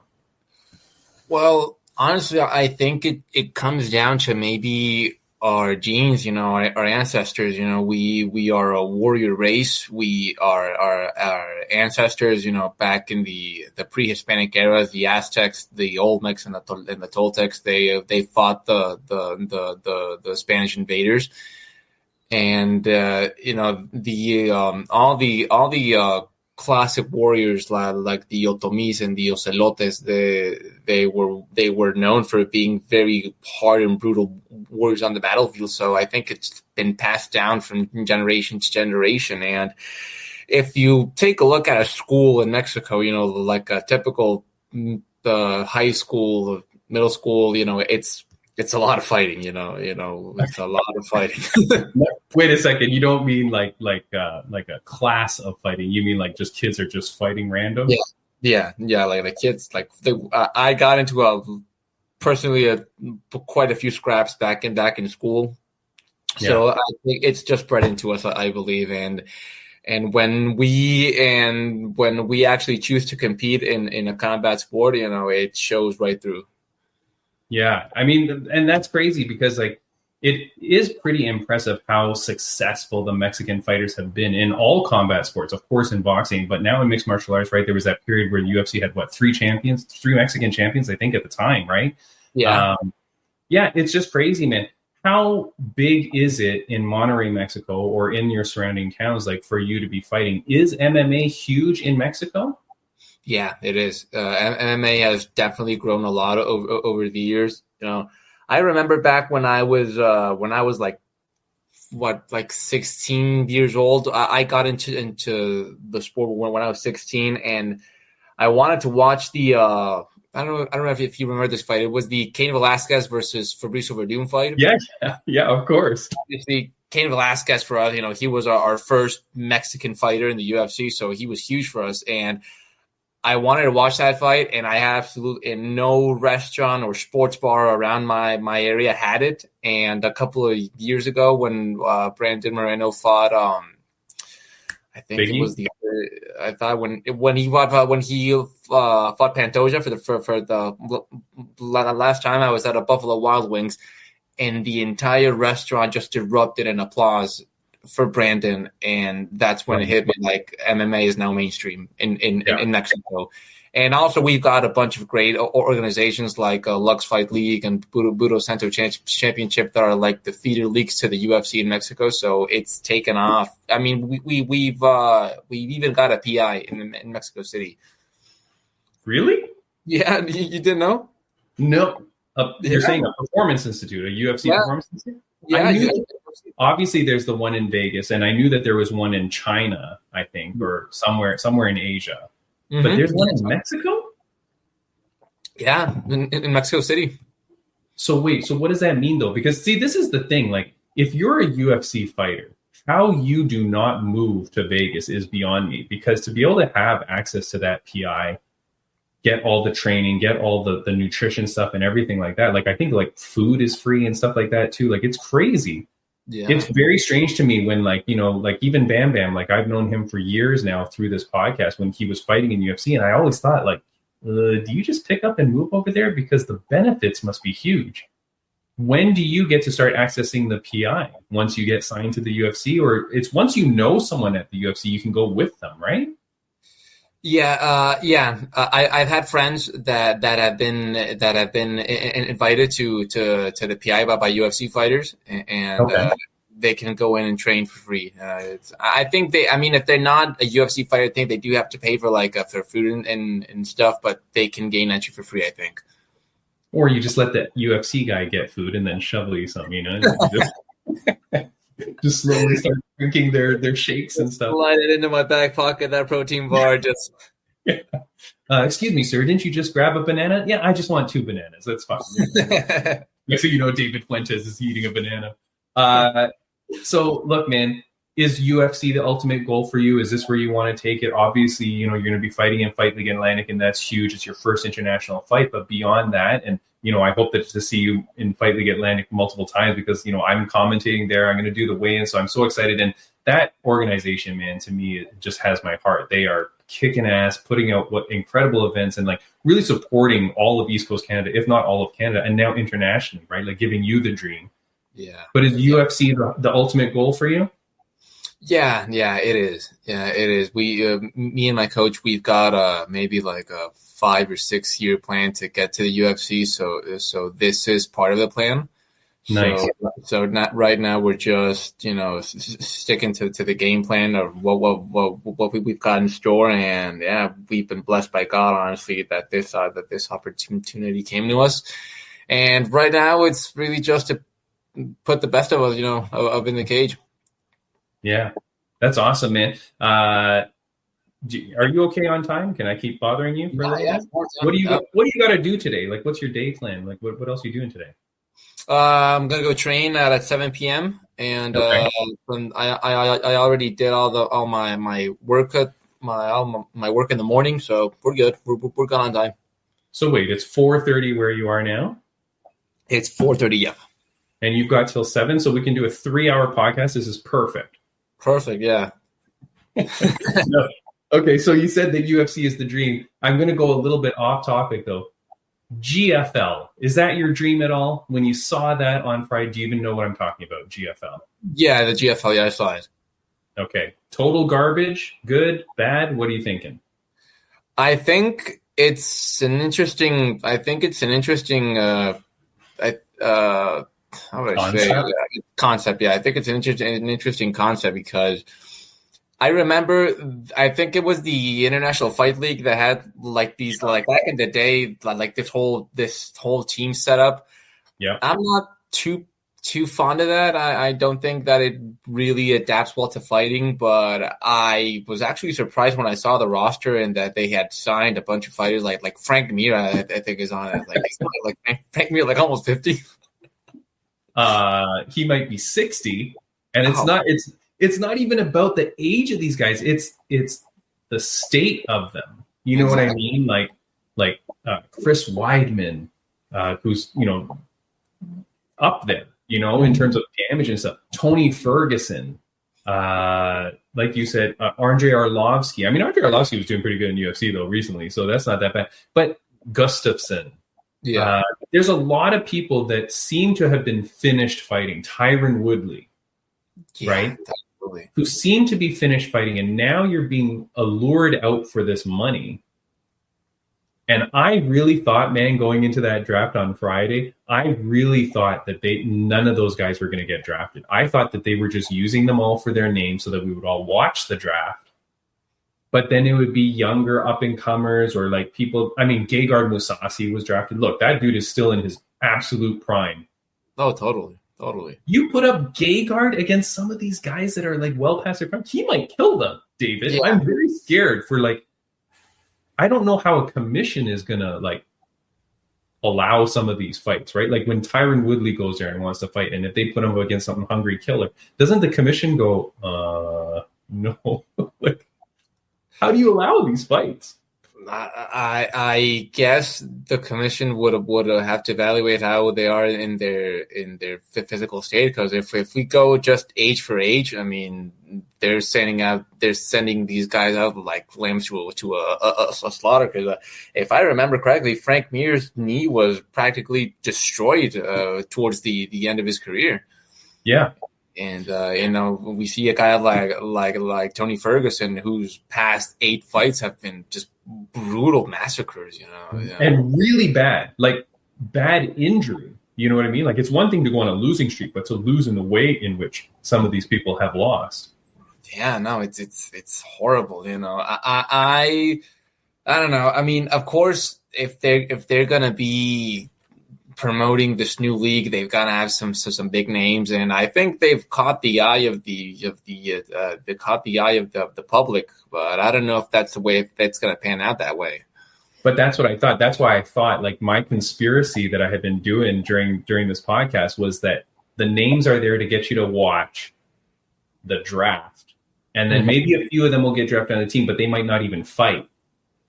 Well, honestly, I think it comes down to maybe our genes, our ancestors. We are a warrior race. We are our ancestors, back in the pre-Hispanic eras, the Aztecs, the Olmecs, and the Toltecs, they fought the Spanish invaders. And all the classic warriors like the Otomis and the Ocelotes, they were known for being very hard and brutal warriors on the battlefield. So I think it's been passed down from generation to generation. And if you take a look at a school in Mexico, like a typical high school, middle school, it's a lot of fighting, it's a lot of fighting. Wait a second. You don't mean like a class of fighting. You mean like just kids are just fighting random? Yeah. Like the kids, I got into quite a few scraps back in school. Yeah. So I think it's just bred into us, I believe. And when we actually choose to compete in a combat sport, it shows right through. Yeah, I mean, and that's crazy because it is pretty impressive how successful the Mexican fighters have been in all combat sports, of course, in boxing, but now in mixed martial arts, right? There was that period where the UFC had three Mexican champions, I think, at the time, right? Yeah. It's just crazy, man. How big is it in Monterrey, Mexico, or in your surrounding towns, for you to be fighting? Is MMA huge in Mexico? Yeah, it is. MMA has definitely grown a lot over the years. I remember back when I was 16 years old. I got into the sport when I was 16, and I wanted to watch the. I don't know if you remember this fight. It was the Cain Velasquez versus Fabricio Verdun fight. Yeah, of course. Obviously, Cain Velasquez for us, he was our first Mexican fighter in the UFC, so he was huge for us, and I wanted to watch that fight, and I absolutely no restaurant or sports bar around my area had it. And a couple of years ago, when Brandon Moreno fought, I think Biggie? It was I thought when he fought Pantoja for the last time, I was at a Buffalo Wild Wings, and the entire restaurant just erupted in applause for Brandon, and that's when it hit me like MMA is now mainstream in Mexico. And also we've got a bunch of great organizations like Lux Fight League and Budo Center Championship that are like the feeder leagues to the UFC in Mexico. So it's taken off. I mean, we've even got a PI in Mexico City. Really? Yeah, you didn't know? No. You're saying a performance institute, a UFC performance institute? Yeah, obviously there's the one in Vegas, and I knew that there was one in China, I think, or somewhere in Asia. Mm-hmm. But there's one in Mexico? Yeah, in Mexico City. So wait, so what does that mean though? Because see, this is the thing, if you're a UFC fighter, how you do not move to Vegas is beyond me, because to be able to have access to that PI, get all the training, get all the nutrition stuff and everything like that. Like, I think like food is free and stuff like that too. Like, it's crazy. Yeah. It's very strange to me when, like, you know, like even Bam Bam, like I've known him for years now through this podcast when he was fighting in UFC. And I always thought, like, do you just pick up and move over there? Because the benefits must be huge. When do you get to start accessing the PI? Once you get signed to the UFC, or it's once you know someone at the UFC, you can go with them, right? I've had friends that have been invited to the PI by UFC fighters, and they can go in and train for free. I think if they're not a UFC fighter, I think they do have to pay for for food and stuff, but they can gain entry for free, I think. Or you just let the UFC guy get food and then shovel you some, you know. Just slowly start drinking their shakes and stuff. Slide it into my back pocket, that protein bar. Just excuse me, sir, didn't you just grab a banana? Yeah, I just want 2 bananas. That's fine. So you know David Fuentes is eating a banana. So look, man, is UFC the ultimate goal for you? Is this where you want to take it? Obviously, you know, you're going to be fighting in Fight League Atlantic, and that's huge. It's your first international fight. But beyond that, and you know, I hope that to see you in Fight League Atlantic multiple times, because, you know, I'm commentating there. I'm going to do the weigh-in, so I'm so excited. And that organization, man, to me, it just has my heart. They are kicking ass, putting out what incredible events, and like really supporting all of East Coast Canada, if not all of Canada, and now internationally, right? Like giving you the dream. Yeah. But is UFC the ultimate goal for you? Yeah, it is. Yeah, it is. We, me and my coach, we've got maybe like a 5 or 6 year plan to get to the UFC. So this is part of the plan. Nice. So not right now. We're just, you know, sticking to the game plan of what we've got in store, and yeah, we've been blessed by God, honestly, that this opportunity came to us. And right now, it's really just to put the best of us, you know, up in the cage. Yeah, that's awesome, man. Are you okay on time? Can I keep bothering you for a little bit? What do you got to do today? Like, what's your day plan? Like, what else are you doing today? I'm gonna go train at 7 p.m. and I already did all my work my work in the morning, so we're good. We're good on time. So wait, it's 4:30 where you are now? It's 4:30, yeah. And you've got till 7, so we can do a 3-hour podcast. This is perfect. Perfect, yeah. No. Okay, so you said that UFC is the dream. I'm going to go a little bit off topic, though. GFL, is that your dream at all? When you saw that on Friday, do you even know what I'm talking about, GFL? Yeah, the GFL, yeah, I saw it. Okay. Total garbage? Good? Bad? What are you thinking? I think it's an interesting how would I say concept? Yeah, I think it's an interesting concept, because I remember, I think it was the International Fight League that had like these, like back in the day, like this whole team setup. Yeah, I'm not too fond of that. I don't think that it really adapts well to fighting, but I was actually surprised when I saw the roster and that they had signed a bunch of fighters like Frank Mir, I think is on it. Like Frank Mir, like almost 50. He might be 60, and it's not even about the age of these guys. It's the state of them. You know exactly. What I mean? Like Chris Weidman, who's, you know, up there, you know, in terms of damage and stuff. Tony Ferguson, like you said, Andrei Arlovsky. I mean, Andrei Arlovsky was doing pretty good in UFC though recently, so that's not that bad. But Gustafsson. Yeah, there's a lot of people that seem to have been finished fighting. Tyron Woodley, right? Totally. Who seem to be finished fighting, and now you're being allured out for this money. And I really thought, man, going into that draft on Friday, I really thought that none of those guys were going to get drafted. I thought that they were just using them all for their name so that we would all watch the draft. But then it would be younger up-and-comers or like people. I mean, Gegard Mousasi was drafted. Look, that dude is still in his absolute prime. Oh, totally. You put up Gegard against some of these guys that are like well past their prime, he might kill them, David. Yeah. I'm very scared for like, I don't know how a commission is going to like allow some of these fights, right? Like when Tyron Woodley goes there and wants to fight, and if they put him against some hungry killer, doesn't the commission go, no? Like, how do you allow these fights? I guess the commission would have to evaluate how they are in their physical state, because if we go just age for age, I mean, they're sending these guys out like lambs to a slaughter. Because if I remember correctly, Frank Mir's knee was practically destroyed towards the end of his career. Yeah. And we see a guy like Tony Ferguson, whose past 8 fights have been just brutal massacres, and really bad injury. You know what I mean? Like, it's one thing to go on a losing streak, but to lose in the way in which some of these people have lost. Yeah, no, it's horrible. I don't know. I mean, of course, if they're gonna be promoting this new league, they've got to have some big names, and I think they've caught the eye of the public. But I don't know if that's the way that's going to pan out that way. But that's what I thought. That's why I thought, like, my conspiracy that I had been doing during this podcast was that the names are there to get you to watch the draft, and then maybe a few of them will get drafted on the team, but they might not even fight.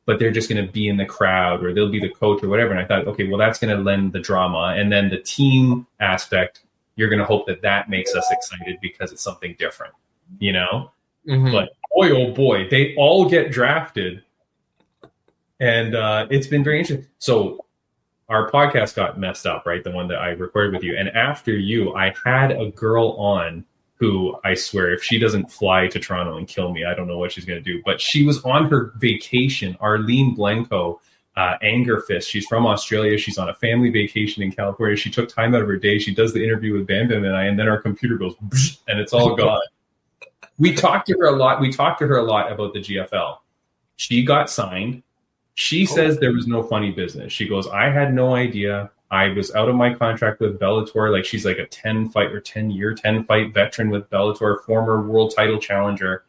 But they're just going to be in the crowd, or they'll be the coach or whatever. And I thought, okay, well, that's going to lend the drama. And then the team aspect, you're going to hope that makes us excited because it's something different, But boy, oh boy, they all get drafted. And it's been very interesting. So our podcast got messed up, right? The one that I recorded with you. And after you, I had a girl on who, I swear, if she doesn't fly to Toronto and kill me, I don't know what she's going to do. But she was on her vacation, Arlene Blenko, Anger Fist. She's from Australia. She's on a family vacation in California. She took time out of her day. She does the interview with Bam Bam and I, and then our computer goes, and it's all gone. We talked to her a lot. About the GFL. She got signed. She says there was no funny business. She goes, I had no idea. I was out of my contract with Bellator. Like, she's like a 10 fight veteran with Bellator, former world title challenger.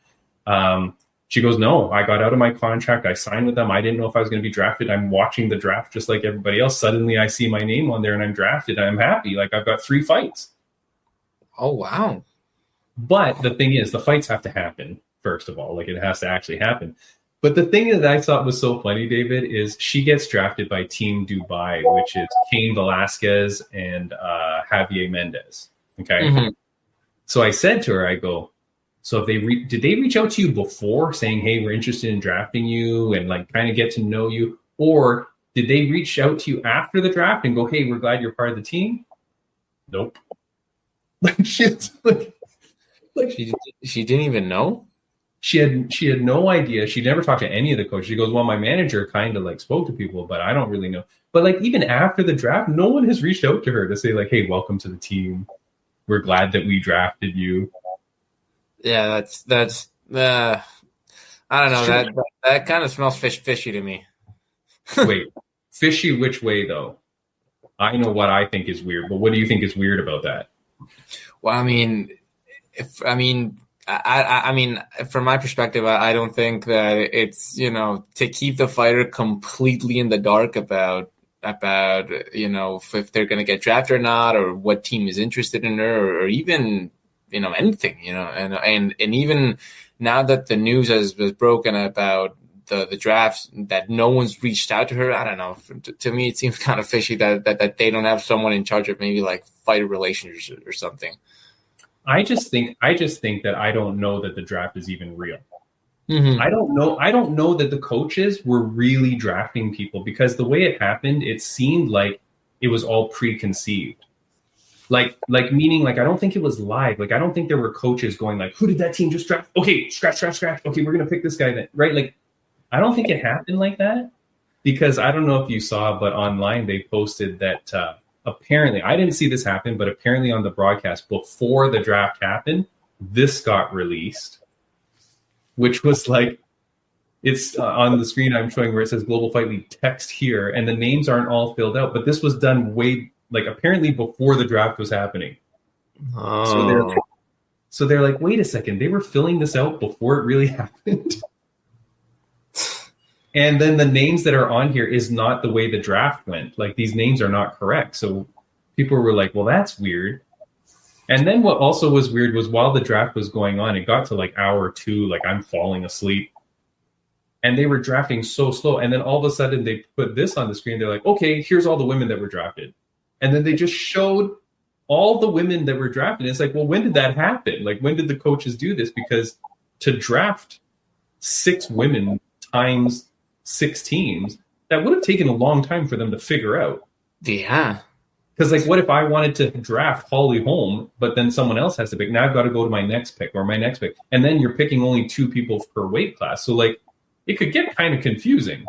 She goes, no, I got out of my contract. I signed with them. I didn't know if I was going to be drafted. I'm watching the draft just like everybody else. Suddenly I see my name on there and I'm drafted. I'm happy. Like, I've got 3 fights. Oh, wow. But the thing is, the fights have to happen, first of all. Like, it has to actually happen. But the thing that I thought was so funny, David, is she gets drafted by Team Dubai, which is Cain Velasquez and Javier Mendez. Okay. Mm-hmm. So I said to her, I go, so if did they reach out to you before saying, hey, we're interested in drafting you and like kind of get to know you? Or did they reach out to you after the draft and go, hey, we're glad you're part of the team? Nope. Like, shit's like she didn't even know? She had no idea. She never talked to any of the coaches. She goes, well, my manager kind of like spoke to people, but I don't really know. But like, even after the draft, no one has reached out to her to say like, hey, welcome to the team. We're glad that we drafted you. Yeah, that's I don't know. That kind of smells fishy to me. Wait, fishy which way though? I know what I think is weird, but what do you think is weird about that? Well, I mean, from my perspective, I don't think that it's, to keep the fighter completely in the dark about if they're going to get drafted or not, or what team is interested in her, or even, anything, and even now that the news has broken about the draft, that no one's reached out to her. I don't know. To me, it seems kind of fishy that they don't have someone in charge of maybe like fighter relations or something. I just think that I don't know that the draft is even real. Mm-hmm. I don't know that the coaches were really drafting people, because the way it happened, it seemed like it was all preconceived. Like meaning, like, I don't think it was live. Like, I don't think there were coaches going like, who did that team just draft? Okay, scratch. Okay, we're going to pick this guy then, right? Like, I don't think it happened like that, because I don't know if you saw, but online they posted that apparently, I didn't see this happen, but apparently on the broadcast before the draft happened, this got released, which was like, it's on the screen I'm showing where it says Global Fight League text here, and the names aren't all filled out, but this was done apparently before the draft was happening. Oh. So they're like, wait a second, they were filling this out before it really happened. And then the names that are on here is not the way the draft went. Like, these names are not correct. So people were like, well, that's weird. And then what also was weird was while the draft was going on, it got to like hour 2, like I'm falling asleep. And they were drafting so slow. And then all of a sudden they put this on the screen. They're like, okay, here's all the women that were drafted. And then they just showed all the women that were drafted. It's like, well, when did that happen? Like, when did the coaches do this? Because to draft 6 women times 6 teams, that would have taken a long time for them to figure out. Yeah. Because, like, what if I wanted to draft Holly Holm, but then someone else has to pick? Now I've got to go to my next pick or my next pick. And then you're picking only 2 people per weight class. So, like, it could get kind of confusing.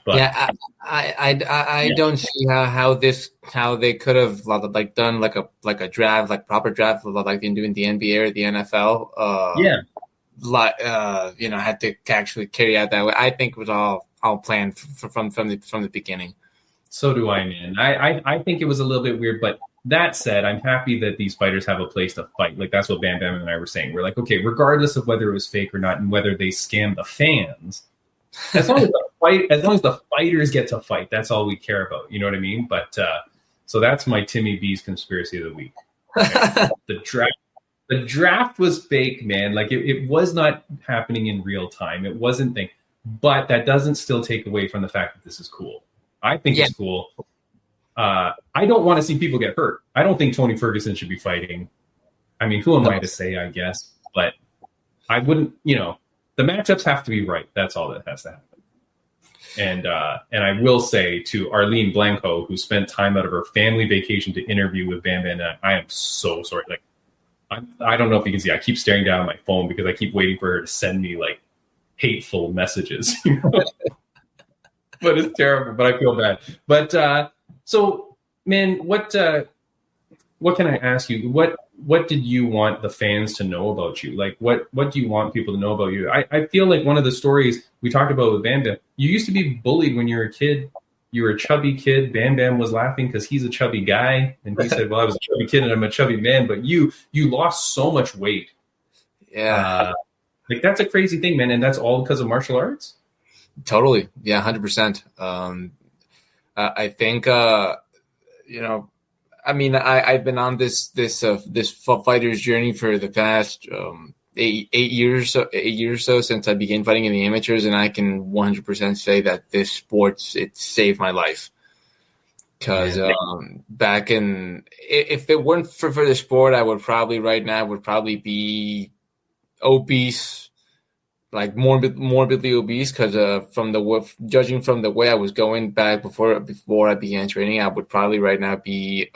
But, yeah, I don't see how they could have like done like a draft, like proper draft, like they do in the NBA or the NFL. Had to actually carry out that way. I think it was all planned from the beginning. So do I, man. I think it was a little bit weird, but that said, I'm happy that these fighters have a place to fight. Like, that's what Bam Bam and I were saying. We're like, okay, regardless of whether it was fake or not and whether they scam the fans, as long as the fighters get to fight, that's all we care about. You know what I mean? But so that's my Timmy B's conspiracy of the week. Okay? The draft was fake, man. Like, it was not happening in real time. It wasn't thing. But that doesn't still take away from the fact that this is cool. I think it's cool. I don't want to see people get hurt. I don't think Tony Ferguson should be fighting. I mean, who am I to say, I guess? But I wouldn't, the matchups have to be right. That's all that has to happen. And I will say to Arlene Blanco, who spent time out of her family vacation to interview with Bam Bam, I am so sorry. Like, I don't know if you can see, I keep staring down at my phone because I keep waiting for her to send me like hateful messages. But it's terrible, but I feel bad. But so, man, what can I ask you? What did you want the fans to know about you? Like, what do you want people to know about you? I feel like one of the stories we talked about with Bam Bam, you used to be bullied when you were a kid. You were a chubby kid. Bam Bam was laughing because he's a chubby guy. And he said, well, I was a chubby kid and I'm a chubby man. But you lost so much weight. Yeah. Like, that's a crazy thing, man. And that's all because of martial arts? Totally. Yeah, 100%. I think, I've been on this fighter's journey for the past 8 years or so since I began fighting in the amateurs, and I can 100% say that this sport, it saved my life. Because back in, if it weren't for the sport, I would probably right now be obese. Like morbidly obese, because judging from the way I was going back before I began training, I would probably right now be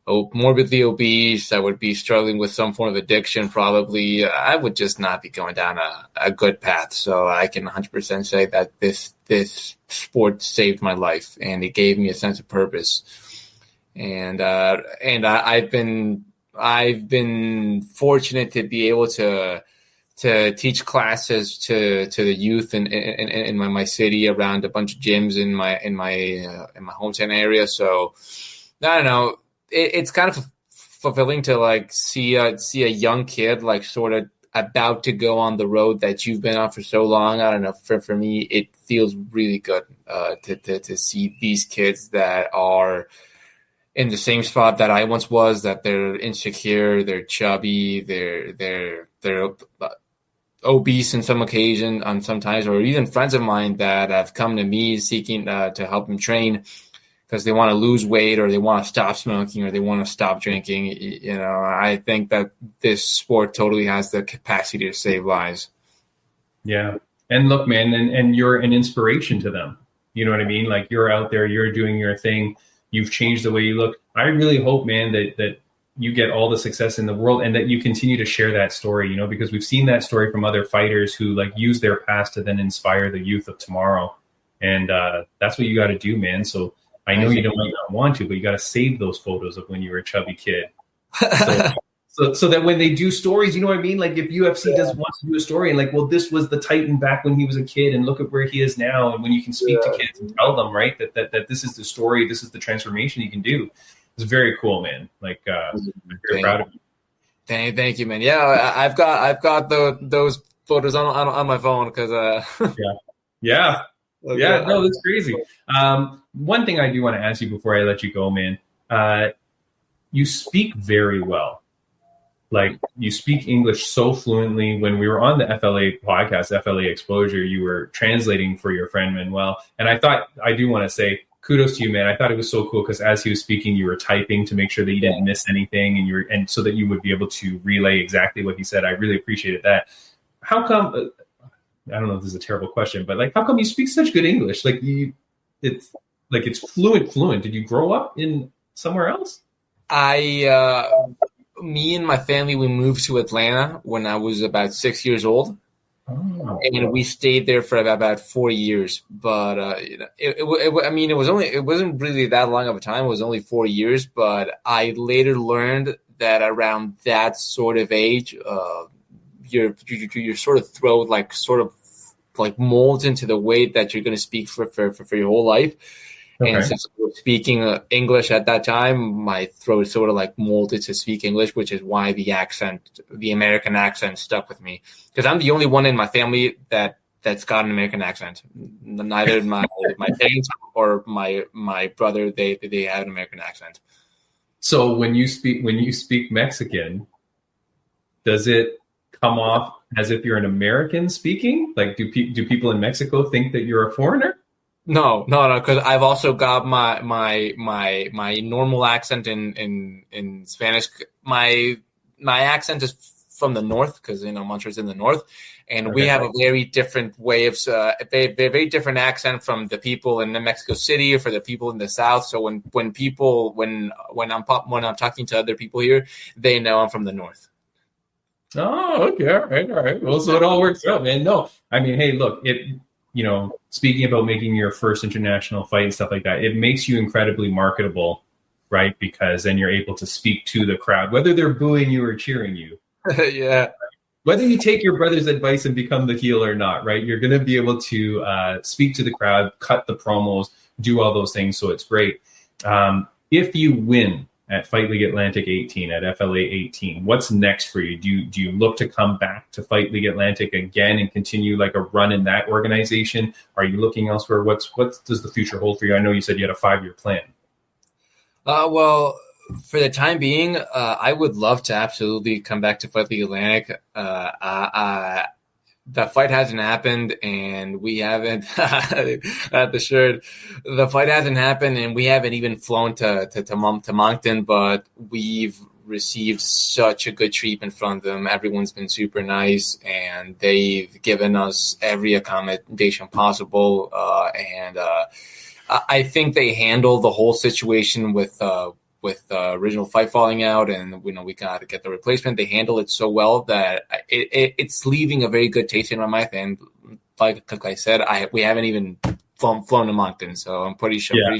morbidly obese. I would be struggling with some form of addiction. Probably I would just not be going down a good path. So I can 100% say that this sport saved my life, and it gave me a sense of purpose. And I've been fortunate to be able to teach classes to the youth in my city, around a bunch of gyms in my hometown area. So I don't know, it's kind of fulfilling to like see a young kid like sort of about to go on the road that you've been on for so long. I don't know, for me it feels really good to see these kids that are in the same spot that I once was, that they're insecure, they're chubby, they're obese on some occasion, on sometimes, or even friends of mine that have come to me seeking to help them train because they want to lose weight, or they want to stop smoking, or they want to stop drinking. I think that this sport totally has the capacity to save lives. Yeah. And look, man, and you're an inspiration to them. You know what I mean? Like, you're out there, you're doing your thing. You've changed the way you look. I really hope, man, that you get all the success in the world, and that you continue to share that story, because we've seen that story from other fighters who like use their past to then inspire the youth of tomorrow. And that's what you got to do, man. So I know you might not want to, but you got to save those photos of when you were a chubby kid. So that when they do stories, you know what I mean? Like, if UFC wants to do a story and like, well, this was the Titan back when he was a kid, and look at where he is now. And when you can speak to kids and tell them, right, that this is the story, this is the transformation you can do. It's very cool, man. Like, I'm very proud of you. Thank you, man. Yeah, I've got those photos on my phone because Yeah. No, that's crazy. One thing I do want to ask you before I let you go, man. You speak very well. Like, you speak English so fluently. When we were on the FLA podcast, FLA Exposure, you were translating for your friend Manuel. And I do want to say kudos to you, man. I thought it was so cool because as he was speaking, you were typing to make sure that you didn't miss anything, and so that you would be able to relay exactly what he said. I really appreciated that. How come? I don't know if this is a terrible question, but like, how come you speak such good English? Like, it's fluent. Did you grow up in somewhere else? Me and my family, we moved to Atlanta when I was about 6 years old. Oh. And we stayed there for about 4 years. But it wasn't really that long of a time. It was only 4 years. But I later learned that around that sort of age, your sort of throat molds into the way that you're going to speak for your whole life. Okay. And since I was speaking English at that time, my throat sort of like molded to speak English, which is why the American accent stuck with me. Because I'm the only one in my family that's got an American accent. Neither my parents or my brother, they have an American accent. So when you speak Mexican, does it come off as if you're an American speaking? Like, do people in Mexico think that you're a foreigner? No, because I've also got my normal accent in Spanish. My accent is from the north because Monterrey's in the north, and we have a very different way of very different accent from the people in Mexico City or for the people in the south. So when I'm talking to other people here, they know I'm from the north. Oh, okay, all right. Well, so it all works out, man. No, I mean, hey, look, speaking about making your first international fight and stuff like that, it makes you incredibly marketable, right? Because then you're able to speak to the crowd, whether they're booing you or cheering you. Yeah. Whether you take your brother's advice and become the heel or not, right? You're going to be able to speak to the crowd, cut the promos, do all those things. So it's great. If you win at Fight League Atlantic 18, at FLA 18, what's next for you? Do you look to come back to Fight League Atlantic again and continue like a run in that organization? Are you looking elsewhere? What does the future hold for you? I know you said you had a 5-year plan. Well, for the time being, I would love to absolutely come back to Fight League Atlantic. The fight hasn't happened, and we haven't at the shirt. The fight hasn't happened, and we haven't even flown to Moncton. But we've received such a good treatment from them. Everyone's been super nice, and they've given us every accommodation possible. And I think they handled the whole situation with original fight falling out, and we got to get the replacement. They handle it so well that it's leaving a very good taste in my mouth. And like I said, we haven't even flown to Moncton, so I'm pretty sure. Yeah.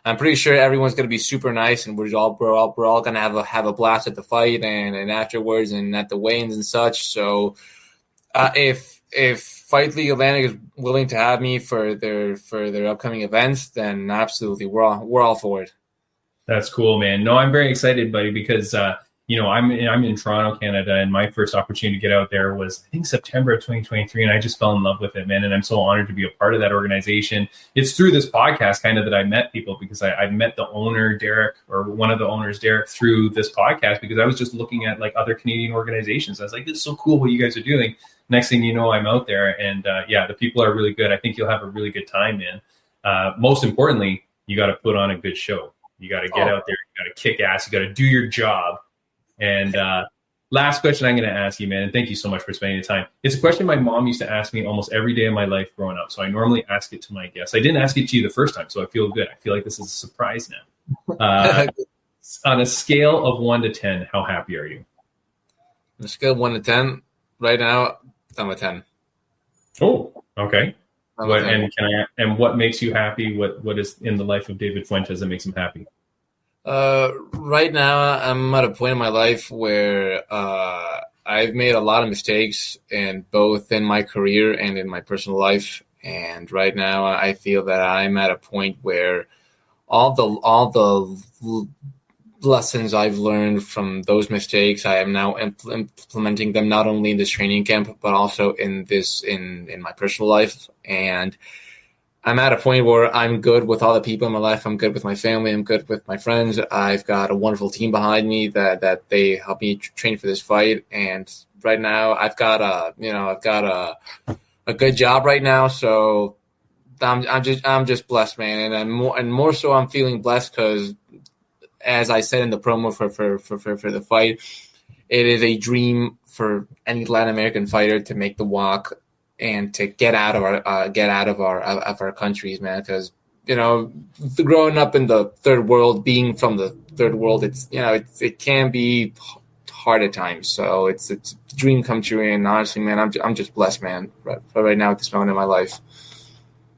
I'm pretty sure everyone's going to be super nice, and we're all going to have a blast at the fight and afterwards and at the weigh-ins and such. So if Fight League Atlantic is willing to have me for their upcoming events, then absolutely we're all for it. That's cool, man. No, I'm very excited, buddy, because I'm in Toronto, Canada, and my first opportunity to get out there was, I think, September of 2023, and I just fell in love with it, man. And I'm so honored to be a part of that organization. It's through this podcast kind of that I met people, because I met the owner, Derek, or one of the owners, Derek, through this podcast, because I was just looking at like other Canadian organizations. I was like, this is so cool what you guys are doing. Next thing you know, I'm out there, and the people are really good. I think you'll have a really good time, man. Most importantly, you got to put on a good show. You got to get out there. You got to kick ass. You got to do your job. And last question I'm going to ask you, man, and thank you so much for spending the time. It's a question my mom used to ask me almost every day of my life growing up. So I normally ask it to my guests. I didn't ask it to you the first time, so I feel good. I feel like this is a surprise now. On a scale of 1 to 10, how happy are you? On a scale of 1 to 10, right now, I'm a 10. Oh, okay. What makes you happy? What is in the life of David Fuentes that makes him happy? Right now, I'm at a point in my life where I've made a lot of mistakes, and both in my career and in my personal life. And right now, I feel that I'm at a point where all the lessons I've learned from those mistakes, I am now implementing them not only in this training camp, but also in my personal life. And I'm at a point where I'm good with all the people in my life. I'm good with my family. I'm good with my friends. I've got a wonderful team behind me that they help me train for this fight. And right now I've got a good job right now. So I'm just blessed, man. And more so I'm feeling blessed because, as I said in the promo for the fight, it is a dream for any Latin American fighter to make the walk and to get out of our countries, man. Because growing up in the third world, being from the third world, it can be hard at times. So it's a dream come true. And honestly, man, I'm just blessed, man. Right now at this moment in my life.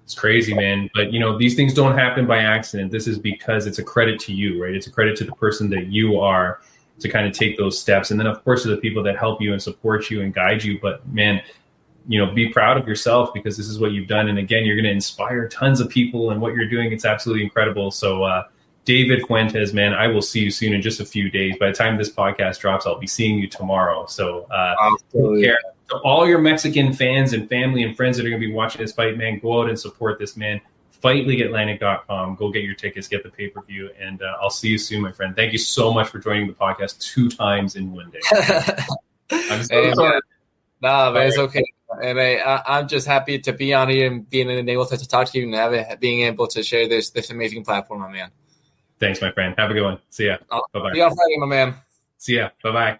It's crazy, man. But, these things don't happen by accident. This is because it's a credit to you, right? It's a credit to the person that you are to kind of take those steps. And then, of course, to the people that help you and support you and guide you. But, man, be proud of yourself because this is what you've done. And, again, you're going to inspire tons of people. And what you're doing, it's absolutely incredible. So, David Fuentes, man, I will see you soon in just a few days. By the time this podcast drops, I'll be seeing you tomorrow. So take care. To all your Mexican fans and family and friends that are going to be watching this fight, man, go out and support this, man. FightLeagueAtlantic.com. Go get your tickets, get the pay-per-view, and I'll see you soon, my friend. Thank you so much for joining the podcast 2 times in one day. I'm so sorry. Nah, man, it's okay. And I'm just happy to be on here and being able to talk to you and being able to share this amazing platform, my man. Thanks, my friend. Have a good one. See ya. Bye-bye. See you on Friday, my man. See ya. Bye-bye.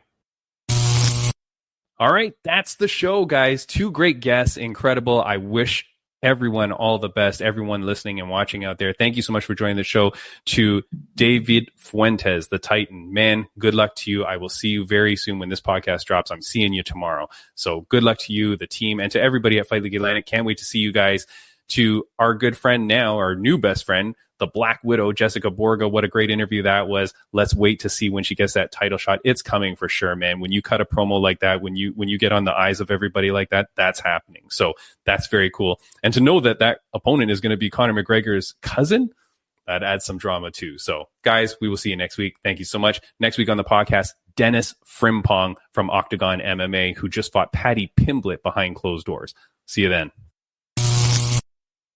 All right, that's the show, guys. 2 great guests, incredible. I wish everyone all the best, everyone listening and watching out there. Thank you so much for joining the show. To David Fuentes, the Titan. Man, good luck to you. I will see you very soon when this podcast drops. I'm seeing you tomorrow. So good luck to you, the team, and to everybody at Fight League Atlantic. Can't wait to see you guys. To our good friend now, our new best friend, the Black Widow, Jessica Borga. What a great interview that was. Let's wait to see when she gets that title shot. It's coming for sure, man. When you cut a promo like that, when you get on the eyes of everybody like that, that's happening. So that's very cool. And to know that opponent is going to be Conor McGregor's cousin, that adds some drama too. So guys, we will see you next week. Thank you so much. Next week on the podcast, Dennis Frimpong from Octagon MMA, who just fought Paddy Pimblett behind closed doors. See you then.